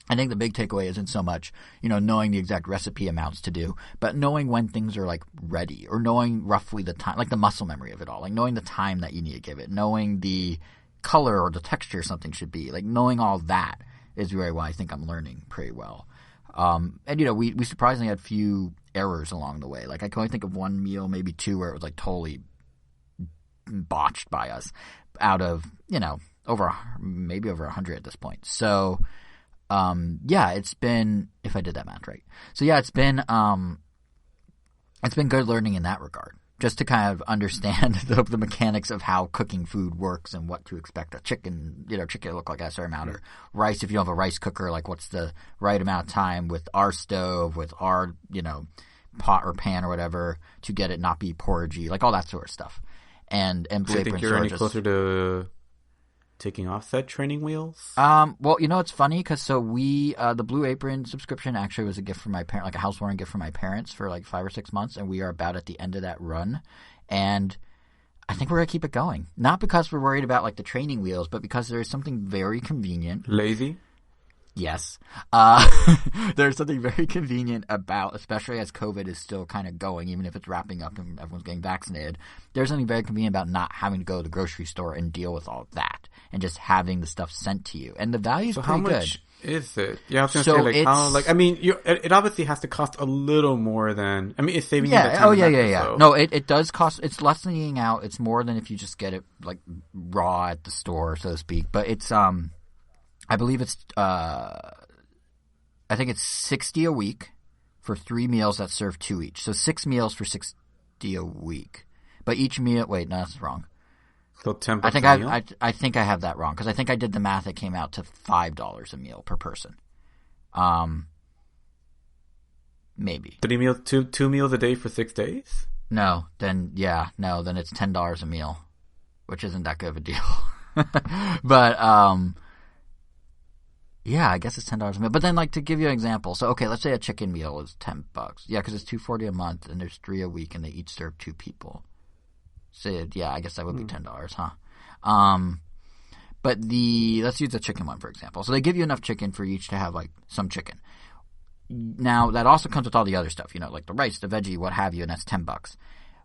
I think the big takeaway isn't so much, knowing the exact recipe amounts to do, but knowing when things are like ready, or knowing roughly the time, like the muscle memory of it all, like knowing the time that you need to give it, knowing the color or the texture something should be, like knowing all that is really why I think I'm learning pretty well. And we surprisingly had few errors along the way. Like I can only think of one meal, maybe 2, where it was like totally botched by us out of, maybe over 100 at this point. So, it's been, if I did that math right. So it's been good learning in that regard, just to kind of understand the mechanics of how cooking food works and what to expect. A chicken look like a certain amount, or rice, if you don't have a rice cooker, like what's the right amount of time with our stove, with our, pot or pan or whatever to get it not be porridgey, like all that sort of stuff. And do you think you're any closer to taking off said training wheels? Well, it's funny because we the Blue Apron subscription actually was a gift from my parent, like a housewarming gift from my parents for like 5 or 6 months, and we are about at the end of that run, and I think we're gonna keep it going. Not because we're worried about like the training wheels, but because there is something very convenient. Lazy? Yes. There's something very convenient about, especially as COVID is still kind of going, even if it's wrapping up and everyone's getting vaccinated, there's something very convenient about not having to go to the grocery store and deal with all of that and just having the stuff sent to you. And the value's pretty good. How much is it? Yeah, I was going to say, it obviously has to cost a little more than, it's saving you the time. So. No, it does cost, it's less than eating out. It's more than if you just get it like raw at the store, so to speak. But it's, I believe it's, I think it's $60 a week for 3 meals that serve 2 each. So 6 meals for $60 a week. But each meal, wait, no, that's wrong. So $10 a meal? I think I have that wrong, because I think I did the math. It came out to $5 a meal per person. Maybe. 3 meals, two meals a day for 6 days? No, then it's $10 a meal, which isn't that good of a deal. But, yeah, I guess it's $10 a meal. But then, like, to give you an example, so okay, let's say a chicken meal is $10. Yeah, because it's $2.40 a month, and there's 3 a week, and they each serve 2 people. So yeah, I guess that would be $10, huh? But let's use the chicken one for example. So they give you enough chicken for each to have like some chicken. Now that also comes with all the other stuff, like the rice, the veggie, what have you, and that's $10.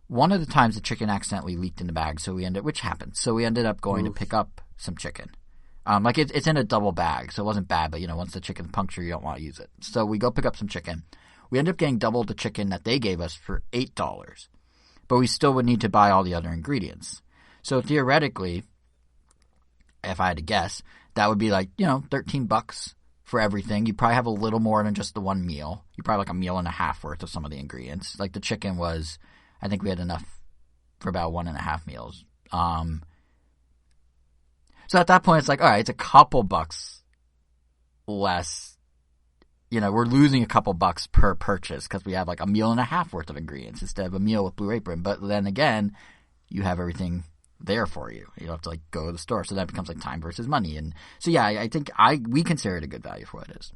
One of the times the chicken accidentally leaked in the bag, which happened. So we ended up going to pick up some chicken. Like it's in a double bag, so it wasn't bad, but once the chicken's punctured, you don't want to use it. So we go pick up some chicken. We ended up getting double the chicken that they gave us for $8, but we still would need to buy all the other ingredients. So theoretically, if I had to guess, that would be like, $13 for everything. You probably have a little more than just the one meal. You probably like a meal and a half worth of some of the ingredients. Like the chicken was, I think we had enough for about 1.5 meals. So at that point, it's like, all right, it's a couple bucks less. We're losing a couple bucks per purchase because we have like a meal and a half worth of ingredients instead of a meal with Blue Apron. But then again, you have everything there for you. You don't have to like go to the store. So that becomes like time versus money. And so yeah, I think we consider it a good value for what it is.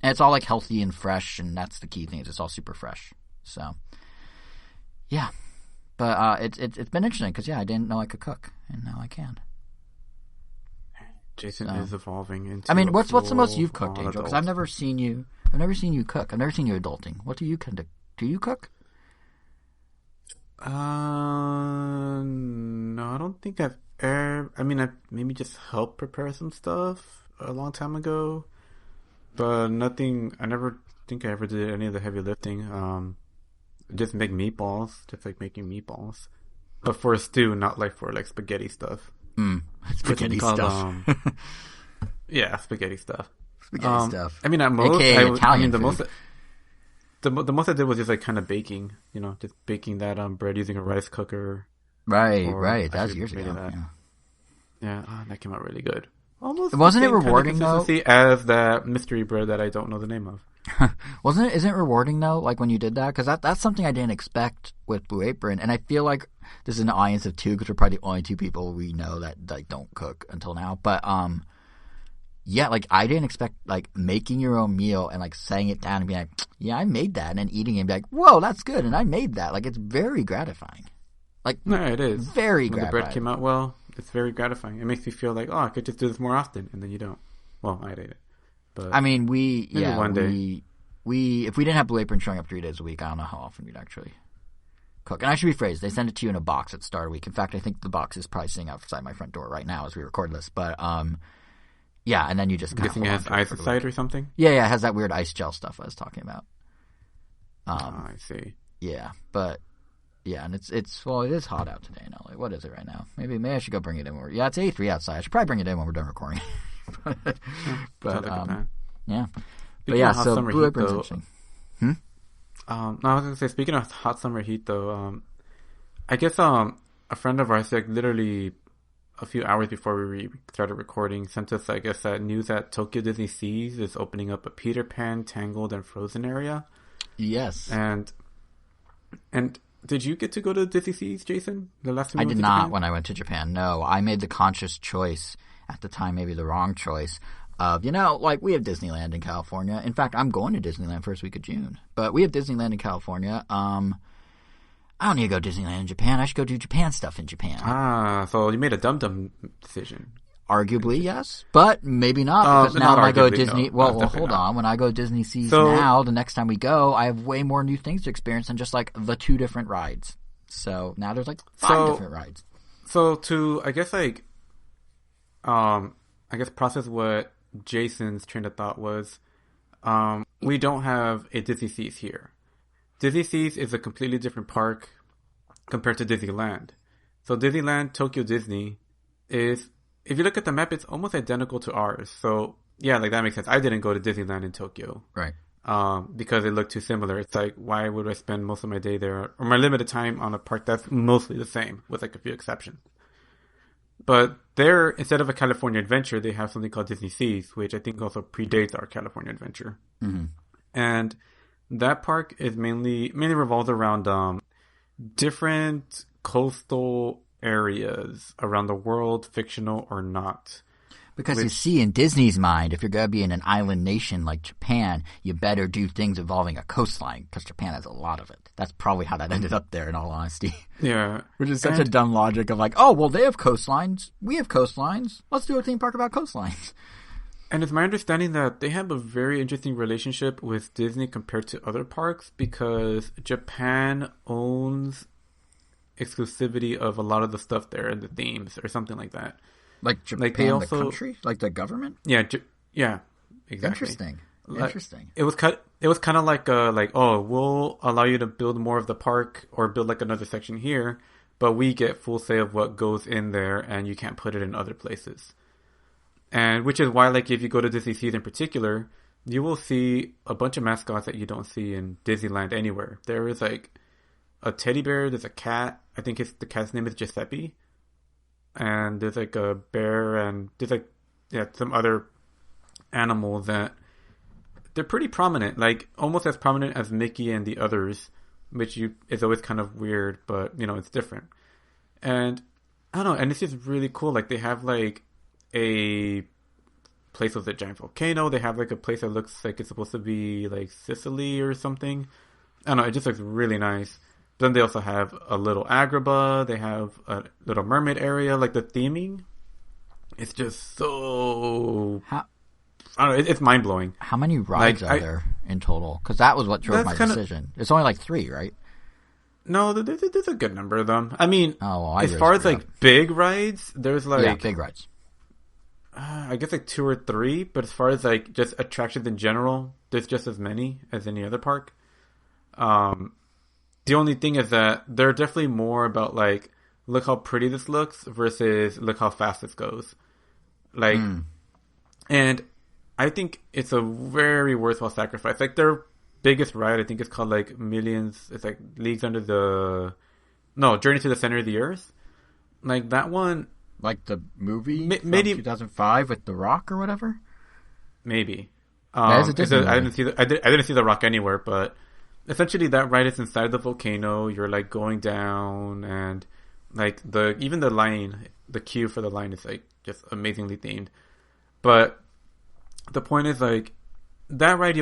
And it's all like healthy and fresh, and that's the key thing. It's all super fresh. So yeah, but it's been interesting because I didn't know I could cook, and now I can. Jason is evolving into. What's the most you've cooked, Angel? Because I've never seen you. I've never seen you cook. I've never seen you adulting. What do you do? Do you cook? No, I don't think I've ever. I've maybe just helped prepare some stuff a long time ago, but nothing. I never think I ever did any of the heavy lifting. Just make meatballs, just like making meatballs, but for a stew, not like for like spaghetti stuff. Spaghetti stuff. Yeah, spaghetti stuff. spaghetti stuff. I mean, at most, AKA Italian the food. the most I did was just like kind of baking. Just baking that bread using a rice cooker. Right. That was years ago. Yeah, that came out really good. Almost wasn't it rewarding though? As that mystery bread that I don't know the name of. Isn't it rewarding though? Like when you did that, because that's something I didn't expect with Blue Apron, and I feel like this is an audience of two because we're probably the only two people we know that like don't cook until now. But yeah, like I didn't expect like making your own meal and like setting it down and being like, yeah, I made that, and then eating it and be like, whoa, that's good, and I made that. Like it's very gratifying. Like no, it is very when gratifying. The bread came out well. It's very gratifying. It makes me feel like, I could just do this more often, and then you don't. Well, I did it. But I mean, one day. If we didn't have Blue Apron showing up 3 days a week, I don't know how often we'd actually cook. And I should rephrase, they send it to you in a box at the start of the week. In fact, I think the box is probably sitting outside my front door right now as we record this. But, yeah, and then you just kind of... it has ice inside or something? Yeah, it has that weird ice gel stuff I was talking about. I see. Yeah, but... Yeah, and it is hot out today in LA. What is it right now? Maybe I should go bring it in. Yeah, it's 83 outside. I should probably bring it in when we're done recording. but yeah. But yeah, so Blue Apron's interesting. No, I was going to say, speaking of hot summer heat, though, I guess a friend of ours, like literally a few hours before we started recording, sent us, I guess, that news that Tokyo Disney Seas is opening up a Peter Pan, Tangled, and Frozen area. Yes. And did you get to go to Disney Seas, Jason? The last time I did not when I went to Japan. No, I made the conscious choice at the time, maybe the wrong choice. Of, like we have Disneyland in California. In fact, I'm going to Disneyland first week of June. But we have Disneyland in California. I don't need to go to Disneyland in Japan. I should go do Japan stuff in Japan. So you made a dumb decision. Arguably, yes. But maybe not. Because now when I go to Disney... No, well, hold on. When I go to Disney Seas now, the next time we go, I have way more new things to experience than just, like, the 2 different rides. So now there's, like, 5 different rides. So to, I guess, like... process what Jason's train of thought was, we don't have a Disney Seas here. Disney Seas is a completely different park compared to Disneyland. So Disneyland, Tokyo Disney is, if you look at the map, it's almost identical to ours. So yeah, like that makes sense. I didn't go to Disneyland in Tokyo. Right. Because it looked too similar. It's like, why would I spend most of my day there or my limited time on a park that's mostly the same with like a few exceptions? But there, instead of a California Adventure, they have something called Disney Seas, which I think also predates our California Adventure. Mm-hmm. And that park is mainly revolves around different coastal areas around the world, fictional or not. Because you see, in Disney's mind, if you're going to be in an island nation like Japan, you better do things involving a coastline, because Japan has a lot of it. That's probably how that ended up there, in all honesty. Yeah. Which is such a dumb logic of like, oh, well, they have coastlines. We have coastlines. Let's do a theme park about coastlines. And it's my understanding that they have a very interesting relationship with Disney compared to other parks, because Japan owns exclusivity of a lot of the stuff there and the themes or something like that. Like Japan, like the country? Like the government? Yeah, exactly. Interesting. It was kind of like we'll allow you to build more of the park or build like another section here, but we get full say of what goes in there, and you can't put it in other places. And which is why, like, if you go to Disney Seas in particular, you will see a bunch of mascots that you don't see in Disneyland anywhere. There is like a teddy bear. There's a cat. I think the cat's name is Giuseppe. And there's like a bear, and there's like some other animals that they're pretty prominent, like almost as prominent as Mickey and the others, which is always kind of weird, but it's different. And I don't know, and it's just really cool. Like they have like a place with a giant volcano. They have like a place that looks like it's supposed to be like Sicily or something. I don't know, it just looks really nice. Then they also have a little Agrabah. They have a Little Mermaid area. Like the theming, it's just so... I don't know, it's mind-blowing. How many rides are there in total? Because that was what drove my decision. It's only like 3, right? No, there's a good number of them. I mean, as far as like big rides, there's like... Yeah, big rides. I guess like 2 or 3. But as far as like just attractions in general, there's just as many as any other park. The only thing is that they're definitely more about like, look how pretty this looks versus look how fast this goes. Like, and I think it's a very worthwhile sacrifice. Like their biggest ride, I think it's called like Millions. It's like Leagues Under the Journey to the Center of the Earth. Like that one, like the movie maybe 2005 with The Rock or whatever. Maybe. I didn't see the Rock anywhere, but essentially that ride is inside the volcano. You're like going down, and like even the line, the queue for the line is like just amazingly themed. But the point is like that ride,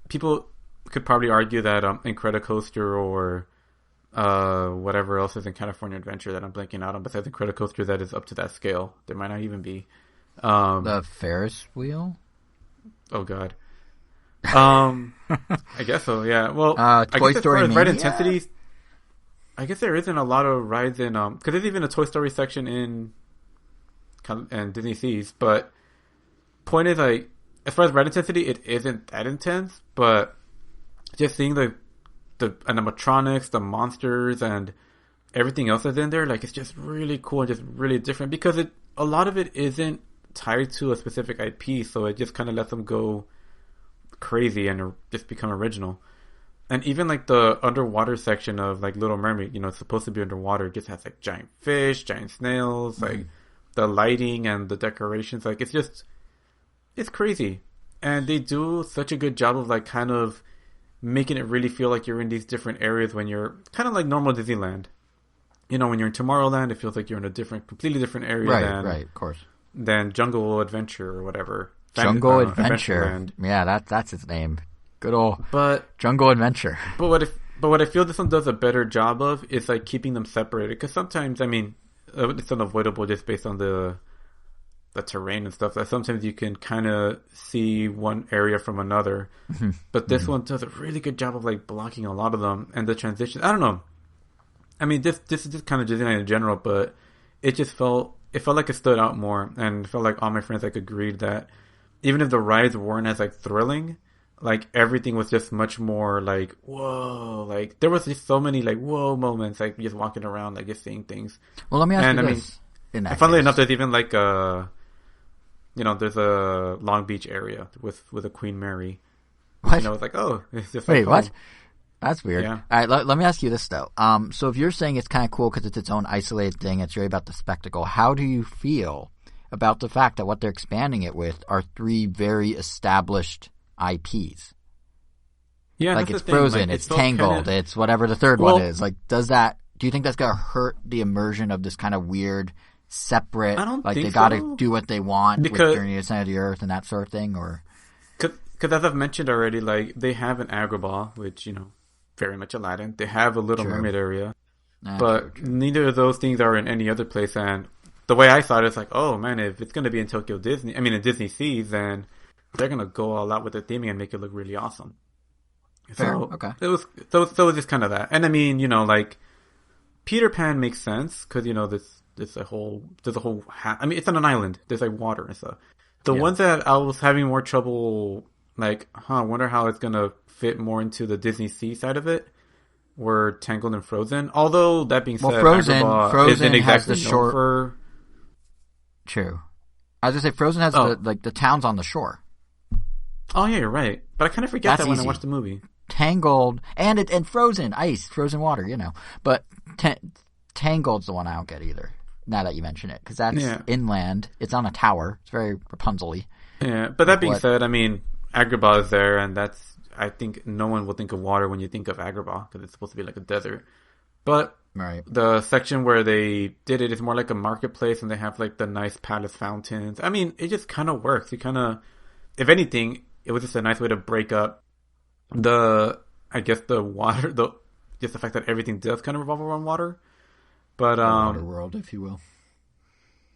people could probably argue that Incredicoaster or whatever else is in California Adventure that I'm blanking out on besides Incredicoaster that is up to that scale. There might not even be the Ferris wheel. Oh God. I guess so. Yeah. Well, Toy Story ride intensity. I guess there isn't a lot of rides in because there's even a Toy Story section in Disney Seas. But point is like as far as ride intensity, it isn't that intense. But just seeing the animatronics, the monsters, and everything else that's in there, like it's just really cool and just really different because a lot of it isn't tied to a specific IP, so it just kind of lets them go crazy and just become original. And even like the underwater section of like Little Mermaid, it's supposed to be underwater, it just has like giant fish, giant snails, like the lighting and the decorations, like it's crazy. And they do such a good job of like kind of making it really feel like you're in these different areas when you're kind of like normal Disneyland. When you're in Tomorrowland, it feels like you're in a completely different area right, of course. Than Jungle Adventure or whatever. Jungle Adventure. Yeah, that's its name. Good old Jungle Adventure. But what I feel this one does a better job of is like keeping them separated. Because sometimes, it's unavoidable just based on the terrain and stuff. That sometimes you can kind of see one area from another. But this one does a really good job of like blocking a lot of them and the transition. I don't know. This is just kind of Disneyland in general, but it felt like it stood out more, and it felt like all my friends like agreed that even if the rides weren't as like thrilling, like everything was just much more like whoa, like there was just so many like whoa moments, like just walking around, like just seeing things. Well, let me ask you this. Funnily enough, there's even like there's a Long Beach area with a Queen Mary. What? It's like it's just wait, like, what? That's weird. Yeah. All right, let me ask you this, though. So if you're saying it's kind of cool because it's its own isolated thing, it's really about the spectacle, how do you feel about the fact that what they're expanding it with are 3 very established IPs? Yeah, like it's Frozen, like, it's Tangled, it's whatever the third one is. Like, do you think that's going to hurt the immersion of this kind of weird, separate, I don't like think they got to so. do what they want with Journey to the Center of the Earth and that sort of thing? Or because as I've mentioned already, like they have an Agrabah, which, very much Aladdin. They have a Little Mermaid area, but neither of those things are in any other place. And the way I saw it, it's like, oh man, if it's going to be in in Disney Seas, then they're going to go all out with the theming and make it look really awesome. Fair. So okay. It was just kind of that. And like Peter Pan makes sense because there's a whole it's on an island. There's like water and stuff. The ones that I was having more trouble, like, I wonder how it's going to fit more into the Disney Sea side of it, were Tangled and Frozen. Although, that being said, Frozen isn't exactly has the shore. For... True. I was going to say, Frozen has the towns on the shore. Oh, yeah, you're right. But I kind of forget that when I watch the movie. Tangled, and Frozen, ice, frozen water, But Tangled's the one I don't get either, now that you mention it. Because that's inland. It's on a tower. It's very Rapunzel-y. Yeah, but that being said, Agrabah is there, and I think no one will think of water when you think of Agrabah, because it's supposed to be like a desert. But the section where they did it is more like a marketplace, and they have like the nice palace fountains. It just kind of works. If anything, it was just a nice way to break up the water, just the fact that everything does kind of revolve around water. But water world, if you will.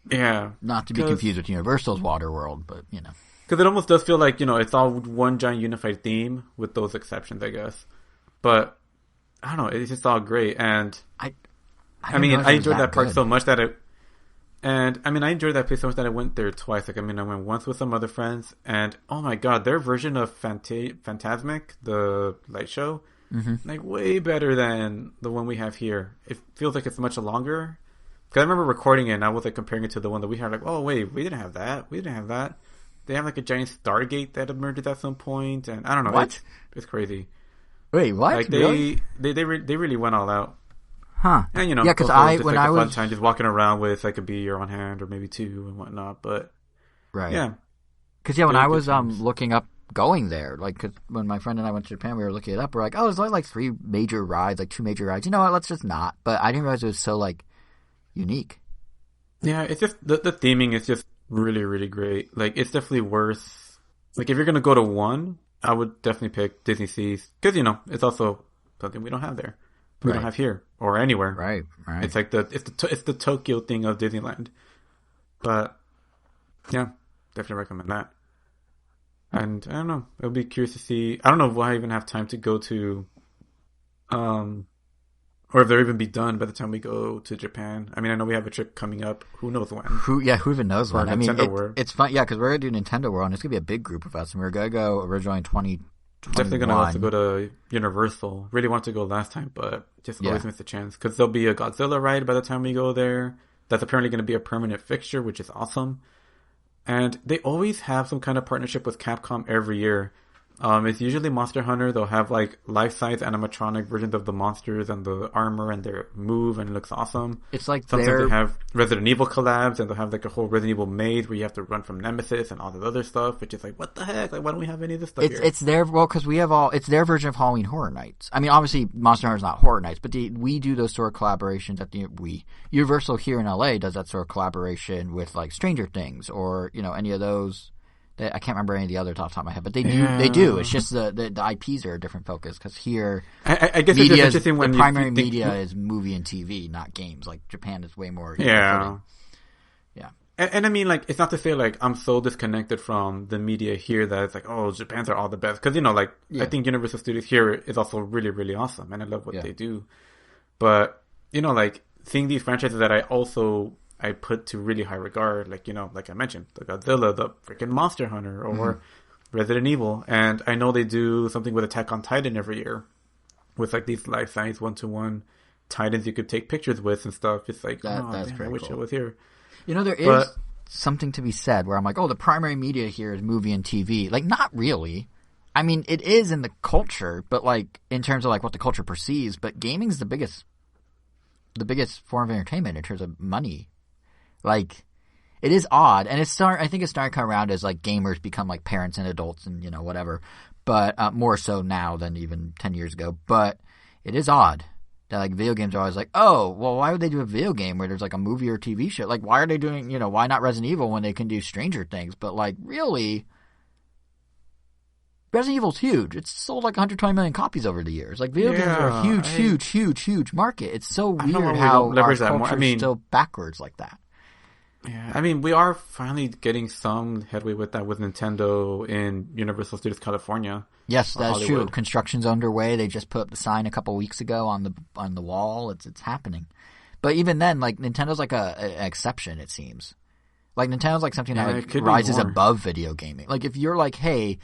Yeah. Not to be confused with Universal's water world, but Because it almost does feel like, it's all one giant unified theme with those exceptions, I guess. But, I don't know, it's just all great. And, I enjoyed that part so much that I enjoyed that place so much that I went there twice. Like, I went once with some other friends, and, oh my god, their version of Fantasmic, the light show, like, way better than the one we have here. It feels like it's much longer. Because I remember recording it, and I was, like, comparing it to the one that we have, like, oh, wait, we didn't have that. they have like a giant Stargate that emerges at some point, and I don't know. What? It's crazy. Wait, what? Like really? They really went all out. Huh? And yeah, because when I was fun time just walking around with like a beer on hand or maybe two and whatnot. But right, yeah, because when I was looking up going there, like, cause when my friend and I went to Japan, we were looking it up. We're like, oh, there's only like 2 major rides. You know what? Let's just not. But I didn't realize it was so like unique. Yeah, it's just the theming is just really, really great. Like, it's definitely worth. Like, if you're gonna go to one, I would definitely pick Disney Seas because it's also something we don't have there. We don't have here or anywhere. Right. It's like it's the Tokyo thing of Disneyland. But yeah, definitely recommend that. And I don't know. I'll be curious to see. I don't know if we'll even have time to go to, or if they'll even be done by the time we go to Japan. I mean, I know we have a trip coming up. Who knows when? Who even knows when? I mean, it's fun. Yeah, because we're gonna do Nintendo World, and it's gonna be a big group of us, and we're gonna go originally in 2021. Definitely gonna also go to Universal. Really want to go last time, but just always miss the chance because there'll be a Godzilla ride by the time we go there. That's apparently going to be a permanent fixture, which is awesome. And they always have some kind of partnership with Capcom every year. It's usually Monster Hunter. They'll have like life-size animatronic versions of the monsters and the armor and their move, and it looks awesome. It's like sometimes they have Resident Evil collabs, and they'll have like a whole Resident Evil maze where you have to run from Nemesis and all this other stuff, which is like, what the heck? Like, why don't we have any of this stuff here? It's their because we have it's their version of Halloween Horror Nights. I mean, obviously Monster Hunter's not Horror Nights, but we do those sort of collaborations at Universal here in LA does that sort of collaboration with like Stranger Things or any of those. I can't remember any of the others off the top of my head, but they do. Yeah. They do. It's just the IPs are a different focus because here, I guess it's just interesting when the primary media is movie and TV, not games. Like Japan is way more. Yeah. And I mean, like, it's not to say like I'm so disconnected from the media here that it's like, oh, Japan's are all the best because I think Universal Studios here is also really, really awesome, and I love what they do. But like seeing these franchises that I put to really high regard, like I mentioned, the Godzilla, the freaking Monster Hunter, or Resident Evil, and I know they do something with Attack on Titan every year, with like these life-size 1-to-1 Titans you could take pictures with and stuff. It's like, that's I wish I was here. There is something to be said where I'm like, oh, the primary media here is movie and TV. Like, not really. I mean, it is in the culture, but like in terms of like what the culture perceives. But gaming's the biggest form of entertainment in terms of money. Like, it is odd, and I think it's starting to come around as like gamers become like parents and adults and whatever, but more so now than even 10 years ago. But it is odd that like video games are always like, oh, well, why would they do a video game where there's like a movie or TV show? Like, why are they doing why not Resident Evil when they can do Stranger Things? But like, really, Resident Evil's huge. It's sold like 120 million copies over the years. Like, video games are a huge market. It's so weird how our culture is still backwards like that. Yeah, I mean, we are finally getting some headway with that with Nintendo in Universal Studios California. Yes, that's true. Construction's underway. They just put up the sign a couple weeks ago on the wall. It's happening. But even then, like, Nintendo's like an exception, it seems. Like, Nintendo's like something that rises above video gaming. Like, if you're like, hey,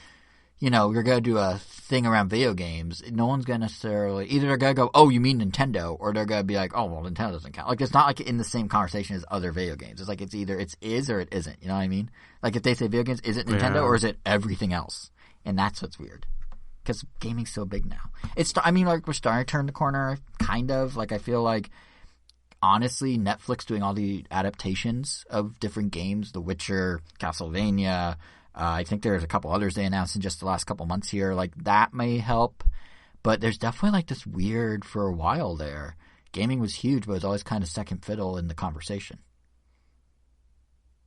you're going to do a thing around video games, no one's going to necessarily... Either they're going to go, oh, you mean Nintendo? Or they're going to be like, oh, well, Nintendo doesn't count. Like, it's not like in the same conversation as other video games. It's like it's either it is or it isn't. You know what I mean? Like, if they say video games, is it Nintendo or is it everything else? And that's what's weird. Because gaming's so big now. Like, we're starting to turn the corner, kind of. Like, I feel like, honestly, Netflix doing all the adaptations of different games, The Witcher, Castlevania... I think there's a couple others they announced in just the last couple months here. Like, that may help. But there's definitely, like, this weird for a while there. Gaming was huge, but it was always kind of second fiddle in the conversation.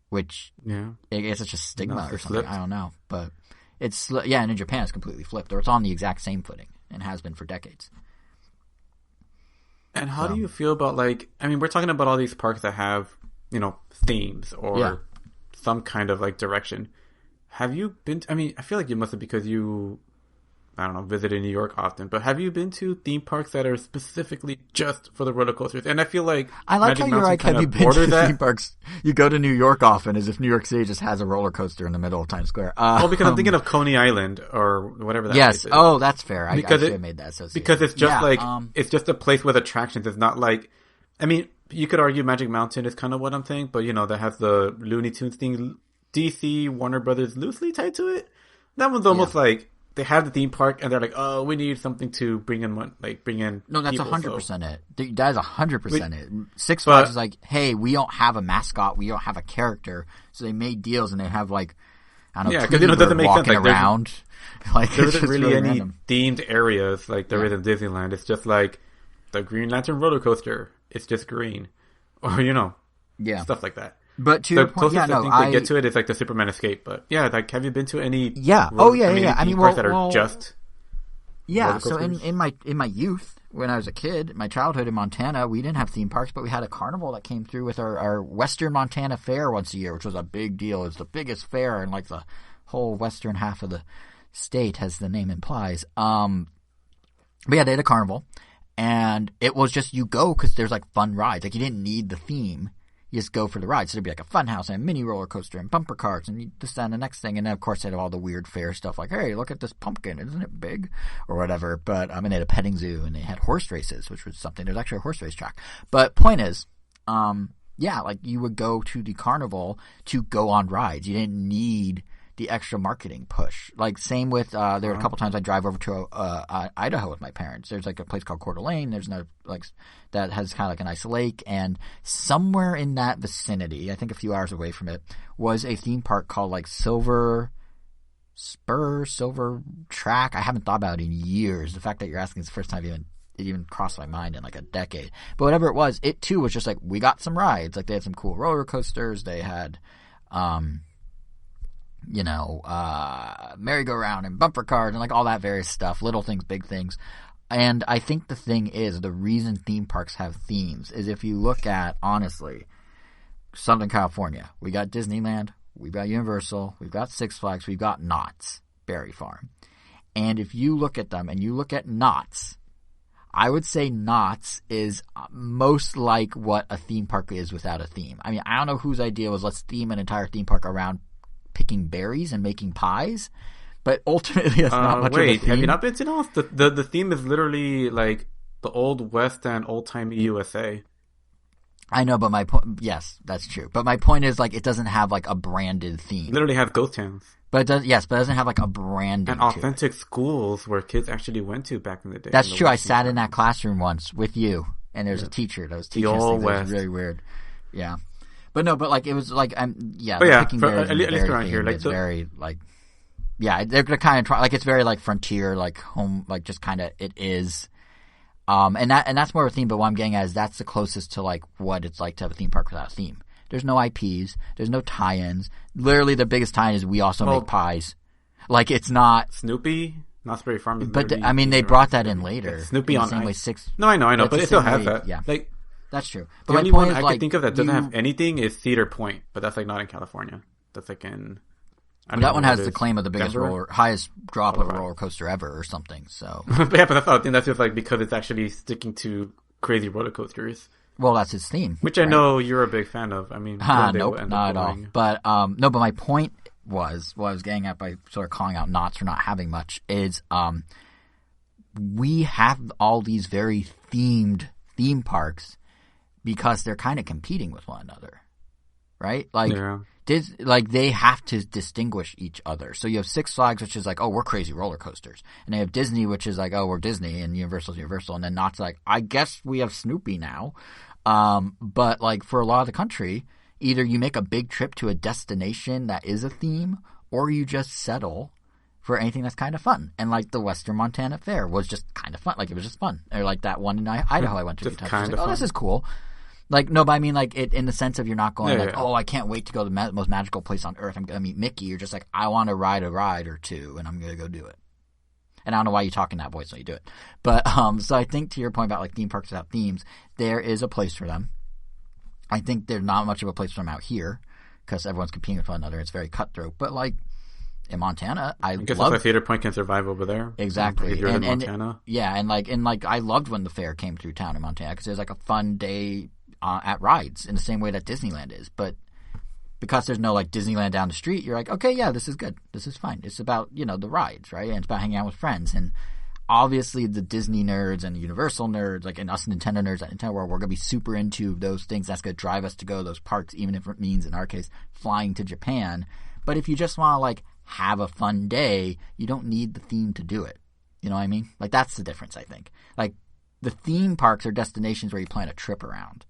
Which, I guess it's just stigma or something. Flipped. I don't know. But it's, and in Japan it's completely flipped. Or it's on the exact same footing and has been for decades. And how do you feel about, like, I mean, we're talking about all these parks that have, themes or some kind of, like, direction. Have you been to, I feel like you must have because you, visited New York often, but have you been to theme parks that are specifically just for the roller coasters? And I feel like I like how you're like, have you been to theme parks? You go to New York often as if New York City just has a roller coaster in the middle of Times Square. Well, because I'm thinking of Coney Island or whatever that place is. Oh, that's fair. I should have made that association. Because it's just it's just a place with attractions. It's not like, you could argue Magic Mountain is kind of what I'm saying, but that has the Looney Tunes DC Warner Brothers loosely tied to it. That one's almost like they have the theme park and they're like, oh, we need something to bring in No, that's 100% it. That is 100% it. Six Flags is like, hey, we don't have a mascot, we don't have a character, so they made deals and they have like, I don't know, because it doesn't make sense. Around. There isn't really any themed areas like there is in Disneyland. It's just like the Green Lantern roller coaster. It's just green, or stuff like that. But to your point, I think they get to it is like the Superman Escape. But like, have you been to any? Yeah. I mean, parks that are just. Yeah. So in my youth, when I was a kid, my childhood in Montana, we didn't have theme parks, but we had a carnival that came through with our Western Montana Fair once a year, which was a big deal. It's the biggest fair in like the whole western half of the state, as the name implies. But yeah, they had a carnival, and it was just you go because there's like fun rides. Like you didn't need the theme. You just go for the ride. So there'd be like a fun house and a mini roller coaster and bumper cars and this, that, and the next thing. And then, of course, they had all the weird fair stuff like, hey, look at this pumpkin. Isn't it big? Or whatever. But, they had a petting zoo and they had horse races, which was something. There's actually a horse race track. But point is, like you would go to the carnival to go on rides. You didn't need the extra marketing push. Like same with there were a couple times I drive over to Idaho with my parents. There's like a place called Coeur d'Alene. There's no like that has kind of like a nice lake, and somewhere in that vicinity, I think a few hours away from it, was a theme park called like Silver Track. I haven't thought about it in years. The fact that you're asking is the first time it even crossed my mind in like a decade. But whatever it was, it too was just like we got some rides. Like they had some cool roller coasters. They had merry-go-round and bumper cars and like all that various stuff, little things, big things. And I think the thing is, the reason theme parks have themes is if you look at, honestly, Southern California, we got Disneyland, we've got Universal, we've got Six Flags, we've got Knott's Berry Farm. And if you look at them and you look at Knott's, I would say Knott's is most like what a theme park is without a theme. I mean, I don't know whose idea was let's theme an entire theme park around picking berries and making pies, but ultimately that's not much of a theme. Have you not been to Knott's? The theme is literally like the Old West and old-timey USA. I know, but my point, yes, that's true. But my point is, like, it doesn't have like a branded theme. Literally have ghost towns. But it does, yes, but it doesn't have like a branding and authentic schools where kids actually went to back in the day. That's true. I sat in that classroom once with you, and there's a teacher that was teaching us things. It was really weird. Yeah. But no, but like it was like picking berries at least around here, like it's very like they're gonna kind of try like it's very like frontier, like home, like just kind of it is, and that's more of a theme. But what I'm getting at is that's the closest to like what it's like to have a theme park without a theme. There's no IPs, there's no tie-ins. Literally, the biggest tie-in is we also make pies. Like it's not Snoopy. Knott's Berry Farm. But they brought that in later. Snoopy on the same way Six. No, I know, but it still has that. Yeah, like. That's true. But the only one I can think of that doesn't have anything is Cedar Point, but that's like not in California. That's like in. That one has the claim of the biggest highest drop of a roller coaster ever, or something. So. But that's the thing. That's just like because it's actually sticking to crazy roller coasters. Well, that's his theme, which I know you're a big fan of. I mean, nope, not at all. But no, but my point was what I was getting at by sort of calling out Knott's for not having much is we have all these very themed theme parks. Because they're kind of competing with one another, right? Like, they have to distinguish each other. So you have Six Flags, which is like, oh, we're crazy roller coasters, and they have Disney, which is like, oh, we're Disney, and Universal's Universal, and then Knott's like, I guess we have Snoopy now. But like for a lot of the country, either you make a big trip to a destination that is a theme, or you just settle for anything that's kind of fun. And like the Western Montana Fair was just kind of fun. Like it was just fun. Or like that one in Idaho I went to a few times. I was like, oh, this is cool. Like, no, but I mean, like, it in the sense of you're not going oh, I can't wait to go to the most magical place on earth. I'm going to meet Mickey. You're just like, I want to ride a ride or two, and I'm going to go do it. And I don't know why you talk in that voice when you do it. But, so I think to your point about, like, theme parks without themes, there is a place for them. I think there's not much of a place for them out here, because everyone's competing with one another. It's very cutthroat. But, like, in Montana, I guess that's why Theater Point can survive over there. Exactly. If you're in Montana. And I loved when the fair came through town in Montana, because it was, like, a fun day at rides in the same way that Disneyland is. But because there's no like Disneyland down the street, you're like, okay, yeah, this is good. This is fine. It's about, the rides, right? And it's about hanging out with friends. And obviously the Disney nerds and Universal nerds, like, and us Nintendo nerds at Nintendo World, we're going to be super into those things. That's going to drive us to go to those parks, even if it means, in our case, flying to Japan. But if you just want to, like, have a fun day, you don't need the theme to do it. You know what I mean? Like, that's the difference, I think. Like, the theme parks are destinations where you plan a trip around.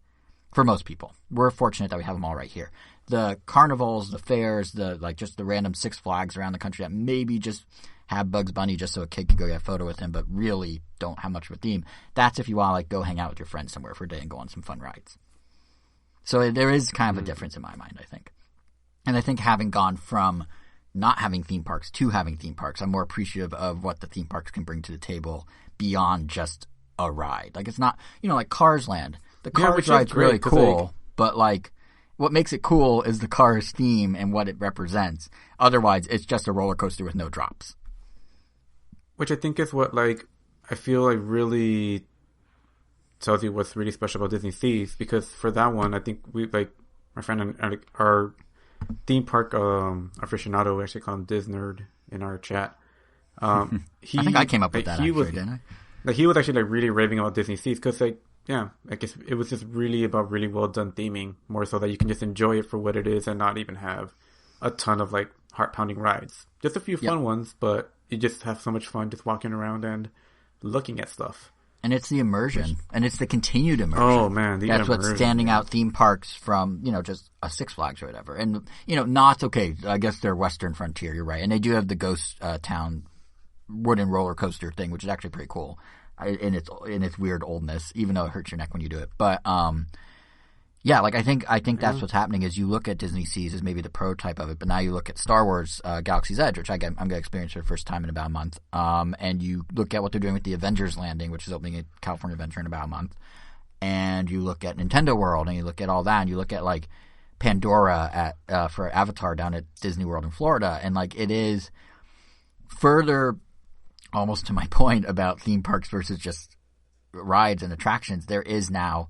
For most people. We're fortunate that we have them all right here. The carnivals, the fairs, just the random Six Flags around the country that maybe just have Bugs Bunny just so a kid can go get a photo with him, but really don't have much of a theme. That's if you want to, like, go hang out with your friends somewhere for a day and go on some fun rides. So there is kind of a difference in my mind, I think. And I think having gone from not having theme parks to having theme parks, I'm more appreciative of what the theme parks can bring to the table beyond just a ride. Like, it's not, like Cars Land. The Cars ride's really cool, but, like, what makes it cool is the Cars theme and what it represents. Otherwise, it's just a roller coaster with no drops. Which I think is what, like, I feel like really tells you what's really special about Disney Seas, because for that one, I think we, like, my friend and our theme park aficionado, we actually call him Disnerd in our chat. I think I came up with that, didn't I? Like, he was actually, like, really raving about Disney Seas, because, like, yeah, I guess it was just really about really well done theming, more so that you can just enjoy it for what it is and not even have a ton of, like, heart-pounding rides. Just a few fun ones, but you just have so much fun just walking around and looking at stuff. And it's the immersion, and it's the continued immersion. Oh, man, that's what's standing out theme parks from, just a Six Flags or whatever. And, Knott's okay. I guess they're Western Frontier, you're right. And they do have the Ghost Town wooden roller coaster thing, which is actually pretty cool. In its weird oldness, even though it hurts your neck when you do it. But yeah, like I think that's what's happening is you look at Disney Seas as maybe the prototype of it, but now you look at Star Wars Galaxy's Edge, which I'm going to experience for the first time in about a month. And you look at what they're doing with the Avengers Landing, which is opening at California Adventure in about a month. And you look at Nintendo World, and you look at all that, and you look at, like, Pandora for Avatar down at Disney World in Florida, and, like, it is further. Almost to my point about theme parks versus just rides and attractions, there is now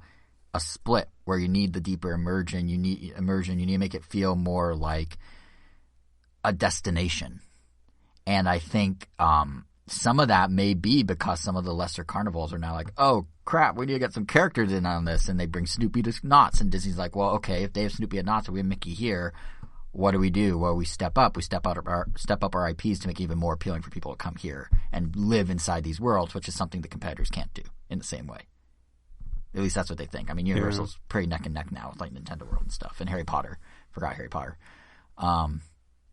a split where you need the deeper immersion. You need to make it feel more like a destination. And I think some of that may be because some of the lesser carnivals are now like, oh, crap, we need to get some characters in on this. And they bring Snoopy to Knott's. And Disney's like, well, okay, if they have Snoopy at Knott's and we have Mickey here, what do? Well, we step up. We step up our IPs to make it even more appealing for people to come here and live inside these worlds, which is something the competitors can't do in the same way. At least that's what they think. I mean, Universal's pretty neck and neck now with, like, Nintendo World and stuff, and Harry Potter. Forgot Harry Potter. But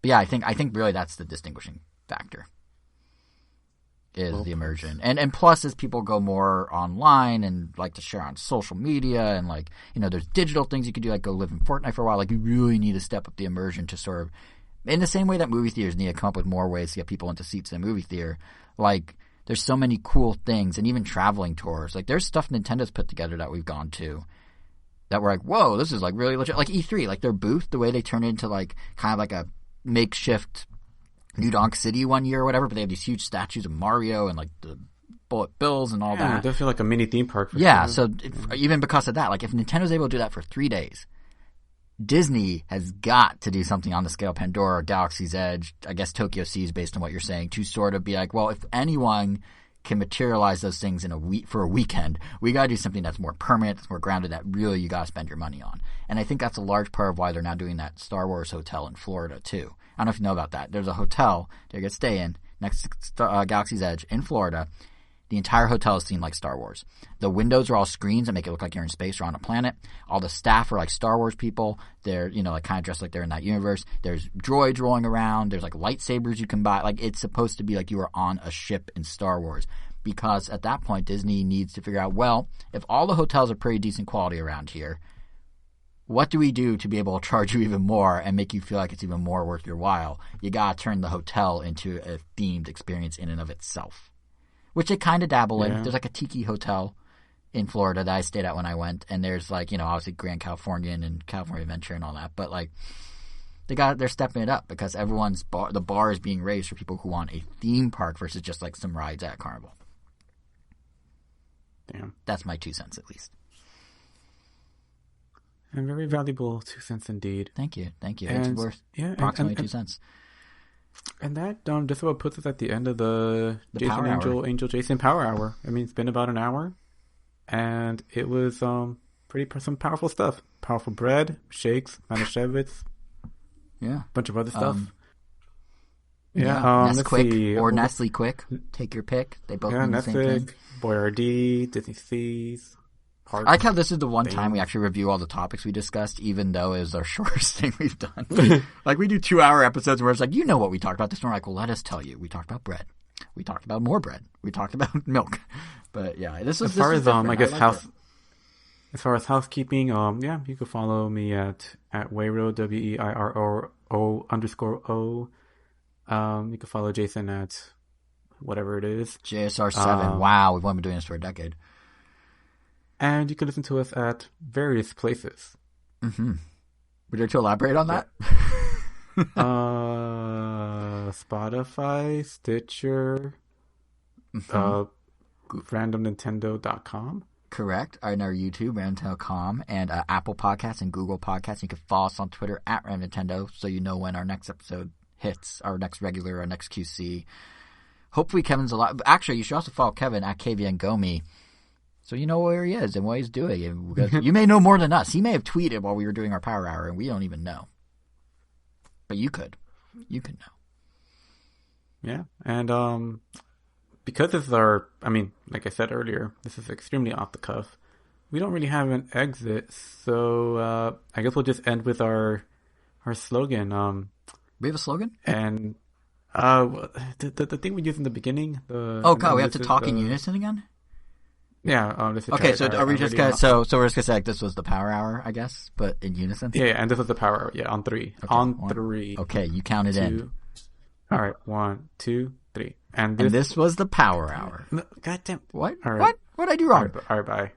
yeah, I think really that's the distinguishing factor. Is the immersion. And plus, as people go more online and like to share on social media and, like, there's digital things you can do, like go live in Fortnite for a while, like, you really need to step up the immersion to sort of, in the same way that movie theaters need to come up with more ways to get people into seats in a movie theater, like, there's so many cool things, and even traveling tours. Like, there's stuff Nintendo's put together that we've gone to that we're like, whoa, this is, like, really legit. Like E3, like their booth, the way they turn it into, like, kind of like a makeshift New Donk City one year or whatever, but they have these huge statues of Mario and, like, the bullet bills and all that. It does feel like a mini theme park. So even because of that, like, if Nintendo's able to do that for 3 days, Disney has got to do something on the scale of Pandora or Galaxy's Edge, I guess Tokyo Seas, based on what you're saying, to sort of be like, well, if anyone can materialize those things for a weekend, we got to do something that's more permanent, that's more grounded, that really you got to spend your money on. And I think that's a large part of why they're now doing that Star Wars hotel in Florida too. I don't know if you know about that. There's a hotel that you get to stay in next to Galaxy's Edge in Florida. The entire hotel is themed like Star Wars. The windows are all screens that make it look like you're in space or on a planet. All the staff are like Star Wars people. They're, like, kind of dressed like they're in that universe. There's droids rolling around. There's, like, lightsabers you can buy. Like, it's supposed to be like you are on a ship in Star Wars. Because at that point, Disney needs to figure out, well, if all the hotels are pretty decent quality around here, what do we do to be able to charge you even more and make you feel like it's even more worth your while? You got to turn the hotel into a themed experience in and of itself. Which they kind of dabble in. There's, like, a tiki hotel in Florida that I stayed at when I went. And there's, like, obviously Grand Californian and California Adventure and all that. But, like, they're stepping it up because the bar is being raised for people who want a theme park versus just, like, some rides at Carnival. Damn. That's my 2 cents, at least. And very valuable 2 cents indeed. Thank you. And, it's worth approximately 2 cents. And that just about puts us at the end of the Jason Angel Jason Power Hour. I mean, it's been about an hour, and it was some powerful stuff. Powerful bread, shakes, Manischewitz, a bunch of other stuff. Nesquik or Nestle Quick. Take your pick. They both mean the same thing. Boyardee, Disney Seas. I like how this is the one time we actually review all the topics we discussed, even though it was our shortest thing we've done. Like, we do 2-hour episodes where it's like, you know what we talked about this, and we're like, well, let us tell you. We talked about bread. We talked about more bread. We talked about milk. But yeah, this was as far as housekeeping, you can follow me at Weiro, WEIRO_O. You can follow Jason at whatever it is. JSR7. Wow, we've only been doing this for a decade. And you can listen to us at various places. Mm-hmm. Would you like to elaborate on that? Spotify, Stitcher, randomnintendo.com. Correct. And our YouTube, randomnintendo.com, and Apple Podcasts and Google Podcasts. You can follow us on Twitter at randomnintendo so you know when our next episode hits, our next regular, our next QC. Hopefully Kevin's alive. Actually, you should also follow Kevin at KVN Gomi, so you know where he is and what he's doing. Because you may know more than us. He may have tweeted while we were doing our Power Hour, and we don't even know. But you could. You could know. Yeah, and because this is like I said earlier, this is extremely off the cuff. We don't really have an exit, so I guess we'll just end with our slogan. We have a slogan? And the thing we used in the beginning. We have to talk in unison again? Yeah. Okay, so are we just gonna so we're just gonna say like this was the Power Hour, I guess, but in unison? Yeah, and this was the Power Hour. Yeah, on 3. Okay, on 3. Okay, you count it in. All right, 1, 2, 3. And this was the Power Hour. No, God damn. What? All right. What? What did I do wrong? All right, bye.